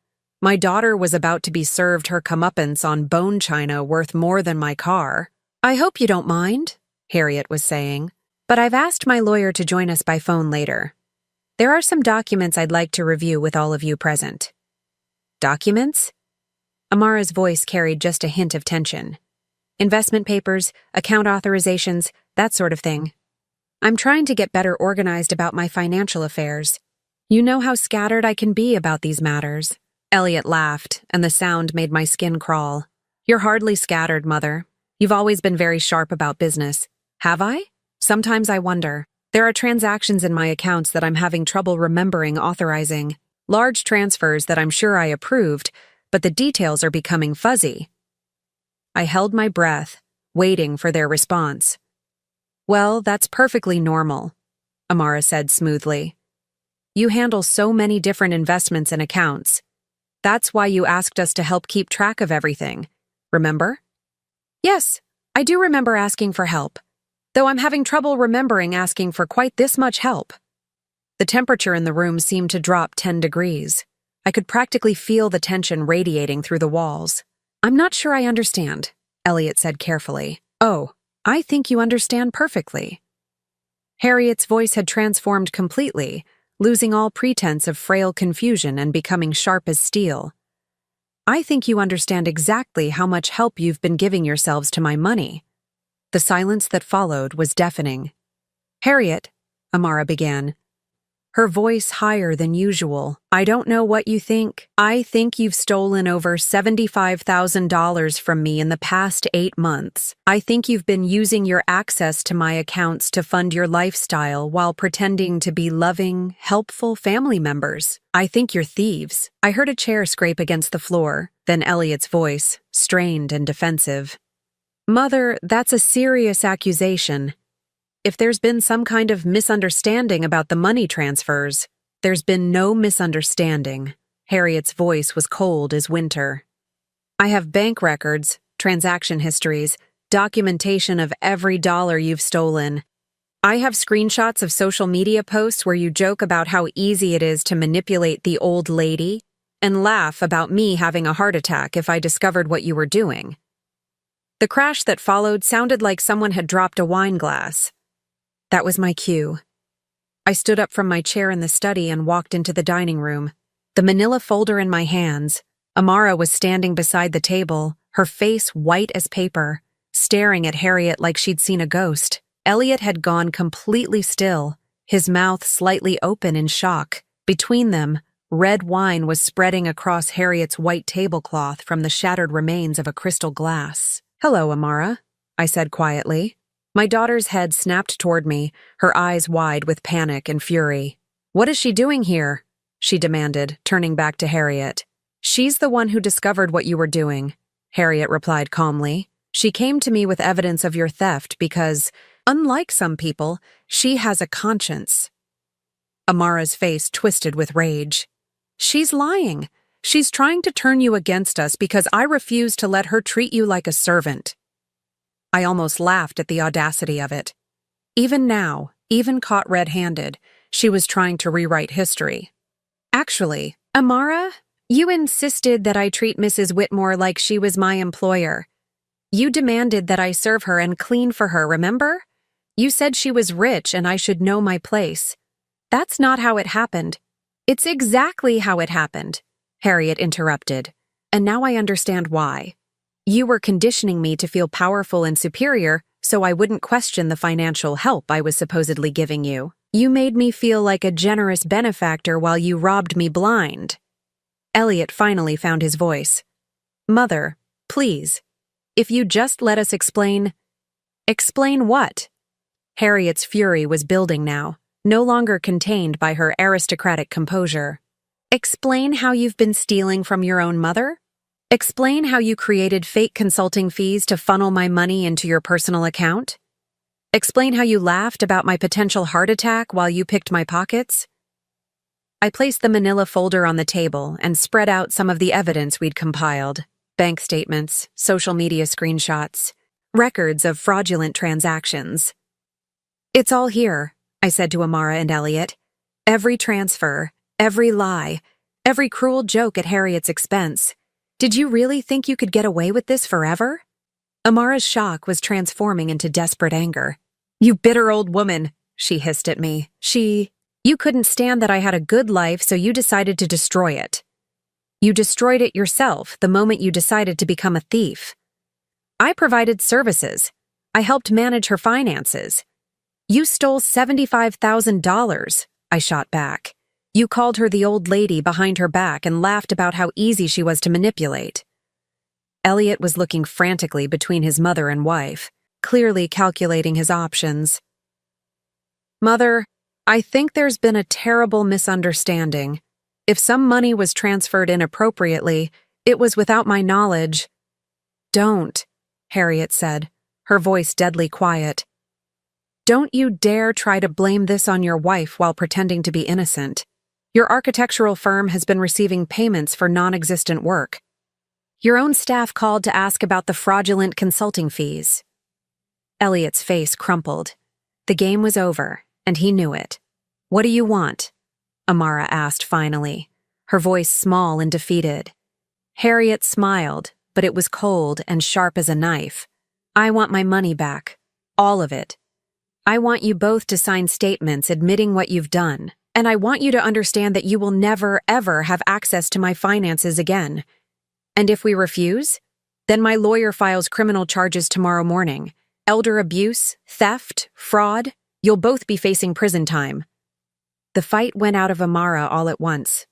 S1: My daughter was about to be served her comeuppance on bone china worth more than my car. "I hope you don't mind," Harriet was saying, "but I've asked my lawyer to join us by phone later. There are some documents I'd like to review with all of you present." "Documents?" Amara's voice carried just a hint of tension. "Investment papers, account authorizations, that sort of thing. I'm trying to get better organized about my financial affairs. You know how scattered I can be about these matters." Elliot laughed, and the sound made my skin crawl. "You're hardly scattered, Mother. You've always been very sharp about business. Have I? Sometimes I wonder. There are transactions in my accounts that I'm having trouble remembering authorizing. Large transfers that I'm sure I approved, but the details are becoming fuzzy." I held my breath, waiting for their response. "Well, that's perfectly normal," Amara said smoothly. "You handle so many different investments and accounts. That's why you asked us to help keep track of everything, remember?" "Yes, I do remember asking for help, though I'm having trouble remembering asking for quite this much help." The temperature in the room seemed to drop 10 degrees. I could practically feel the tension radiating through the walls. "I'm not sure I understand," Elliot said carefully. "Oh, I think you understand perfectly." Harriet's voice had transformed completely, losing all pretense of frail confusion and becoming sharp as steel. "I think you understand exactly how much help you've been giving yourselves to my money." The silence that followed was deafening. "Harriet," Amara began, her voice higher than usual, "I don't know what you think. I think you've stolen over $75,000 from me in the past 8 months. I think you've been using your access to my accounts to fund your lifestyle while pretending to be loving, helpful family members. I think you're thieves." I heard a chair scrape against the floor, then Elliot's voice, strained and defensive. "Mother, that's a serious accusation. If there's been some kind of misunderstanding about the money transfers." "There's been no misunderstanding." Harriet's voice was cold as winter. "I have bank records, transaction histories, documentation of every dollar you've stolen. I have screenshots of social media posts where you joke about how easy it is to manipulate the old lady and laugh about me having a heart attack if I discovered what you were doing." The crash that followed sounded like someone had dropped a wine glass. That was my cue. I stood up from my chair in the study and walked into the dining room. The manila folder in my hands, Amara was standing beside the table, her face white as paper, staring at Harriet like she'd seen a ghost. Elliot had gone completely still, his mouth slightly open in shock. Between them, red wine was spreading across Harriet's white tablecloth from the shattered remains of a crystal glass. "Hello, Amara," I said quietly. My daughter's head snapped toward me, her eyes wide with panic and fury. "What is she doing here?" she demanded, turning back to Harriet. "She's the one who discovered what you were doing," Harriet replied calmly. "She came to me with evidence of your theft because, unlike some people, she has a conscience." Amara's face twisted with rage. "She's lying. She's trying to turn you against us because I refuse to let her treat you like a servant." I almost laughed at the audacity of it. Even now, even caught red-handed, she was trying to rewrite history. "Actually, Amara, You insisted that I treat Mrs. Whitmore like she was my employer. You demanded that I serve her and clean for her, remember? You said she was rich and I should know my place. That's not how it happened. It's exactly how it happened, Harriet interrupted. And now I understand why. You were conditioning me to feel powerful and superior so I wouldn't question the financial help I was supposedly giving you. You made me feel like a generous benefactor while you robbed me blind. Elliot finally found his voice. Mother, please, if you just let us explain. Explain what? Harriet's fury was building now, no longer contained by her aristocratic composure. Explain how you've been stealing from your own mother? Explain how you created fake consulting fees to funnel my money into your personal account? Explain how you laughed about my potential heart attack while you picked my pockets? I placed the manila folder on the table and spread out some of the evidence we'd compiled: bank statements, social media screenshots, records of fraudulent transactions. It's all here, I said to Amara and Elliot. Every transfer, every lie, every cruel joke at Harriet's expense. Did you really think you could get away with this forever? Amara's shock was transforming into desperate anger. You bitter old woman, she hissed at me. You couldn't stand that I had a good life, so you decided to destroy it. You destroyed it yourself the moment you decided to become a thief. I provided services. I helped manage her finances. You stole $75,000, I shot back. You called her the old lady behind her back and laughed about how easy she was to manipulate. Elliot was looking frantically between his mother and wife, clearly calculating his options. Mother, I think there's been a terrible misunderstanding. If some money was transferred inappropriately, it was without my knowledge. Don't, Harriet said, her voice deadly quiet. Don't you dare try to blame this on your wife while pretending to be innocent. Your architectural firm has been receiving payments for non-existent work. Your own staff called to ask about the fraudulent consulting fees. Elliot's face crumpled. The game was over, and he knew it. What do you want? Amara asked finally, her voice small and defeated. Harriet smiled, but it was cold and sharp as a knife. I want my money back. All of it. I want you both to sign statements admitting what you've done, and I want you to understand that you will never, ever have access to my finances again. And if we refuse, then my lawyer files criminal charges tomorrow morning. Elder abuse, theft, fraud. You'll both be facing prison time. The fight went out of Amara all at once.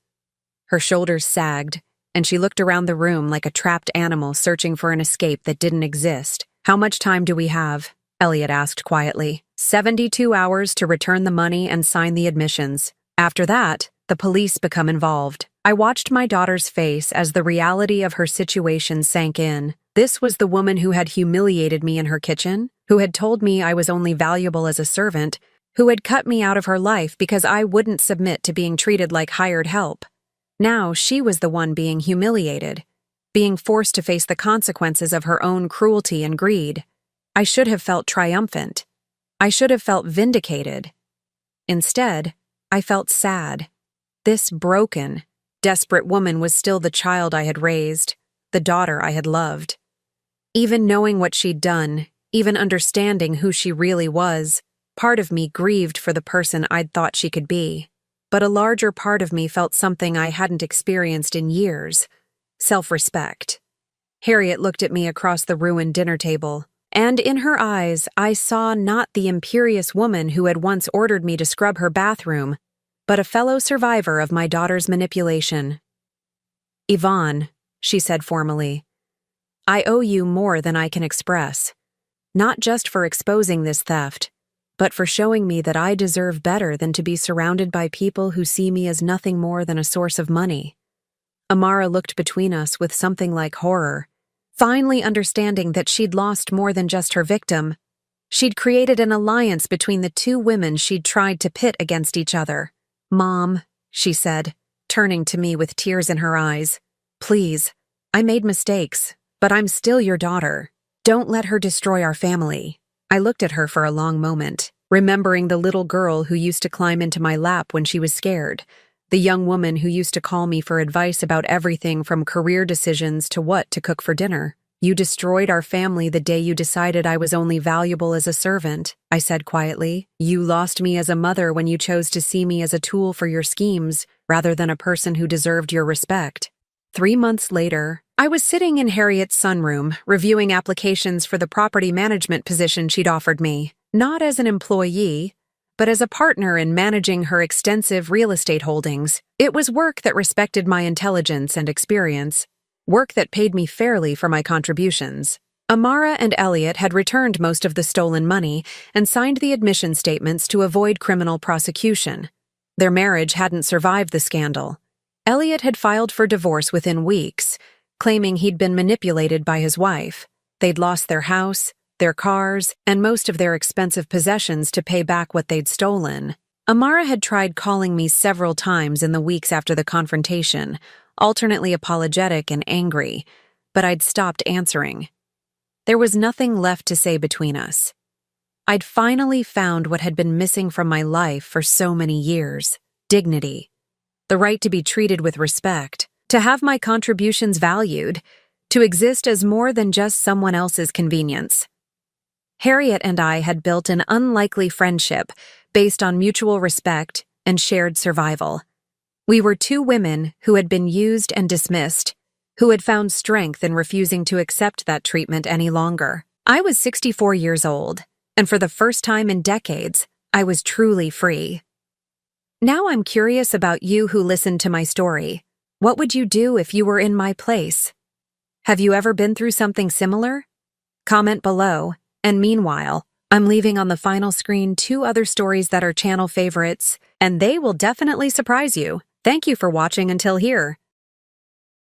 S1: Her shoulders sagged, and she looked around the room like a trapped animal searching for an escape that didn't exist. How much time do we have? Elliot asked quietly. 72 hours to return the money and sign the admissions. After that, the police become involved. I watched my daughter's face as the reality of her situation sank in. This was the woman who had humiliated me in her kitchen, who had told me I was only valuable as a servant, who had cut me out of her life because I wouldn't submit to being treated like hired help. Now she was the one being humiliated, being forced to face the consequences of her own cruelty and greed. I should have felt triumphant. I should have felt vindicated. Instead, I felt sad. This broken, desperate woman was still the child I had raised, the daughter I had loved. Even knowing what she'd done, even understanding who she really was, part of me grieved for the person I'd thought she could be. But a larger part of me felt something I hadn't experienced in years: self-respect. Harriet looked at me across the ruined dinner table, and in her eyes I saw not the imperious woman who had once ordered me to scrub her bathroom, but a fellow survivor of my daughter's manipulation. Yvonne, she said formally, I owe you more than I can express, not just for exposing this theft, but for showing me that I deserve better than to be surrounded by people who see me as nothing more than a source of money. Amara looked between us with something like horror, finally understanding that she'd lost more than just her victim. She'd created an alliance between the two women she'd tried to pit against each other. Mom, she said, turning to me with tears in her eyes, please, I made mistakes, but I'm still your daughter. Don't let her destroy our family. I looked at her for a long moment, remembering the little girl who used to climb into my lap when she was scared, The young woman who used to call me for advice about everything from career decisions to what to cook for dinner. You destroyed our family the day you decided I was only valuable as a servant, I said quietly. You lost me as a mother when you chose to see me as a tool for your schemes, rather than a person who deserved your respect. 3 months later, I was sitting in Harriet's sunroom, reviewing applications for the property management position she'd offered me, not as an employee, but as a partner in managing her extensive real estate holdings. It was work that respected my intelligence and experience, work that paid me fairly for my contributions. Amara and Elliot had returned most of the stolen money and signed the admission statements to avoid criminal prosecution. Their marriage hadn't survived the scandal. Elliot had filed for divorce within weeks, claiming he'd been manipulated by his wife. They'd lost their house, their cars, and most of their expensive possessions to pay back what they'd stolen. Amara had tried calling me several times in the weeks after the confrontation, alternately apologetic and angry, but I'd stopped answering. There was nothing left to say between us. I'd finally found what had been missing from my life for so many years: dignity. The right to be treated with respect, to have my contributions valued, to exist as more than just someone else's convenience. Harriet and I had built an unlikely friendship based on mutual respect and shared survival. We were two women who had been used and dismissed, who had found strength in refusing to accept that treatment any longer. I was 64 years old, and for the first time in decades, I was truly free. Now I'm curious about you who listened to my story. What would you do if you were in my place? Have you ever been through something similar? Comment below, and meanwhile, I'm leaving on the final screen 2 other stories that are channel favorites, and they will definitely surprise you. Thank you for watching until here.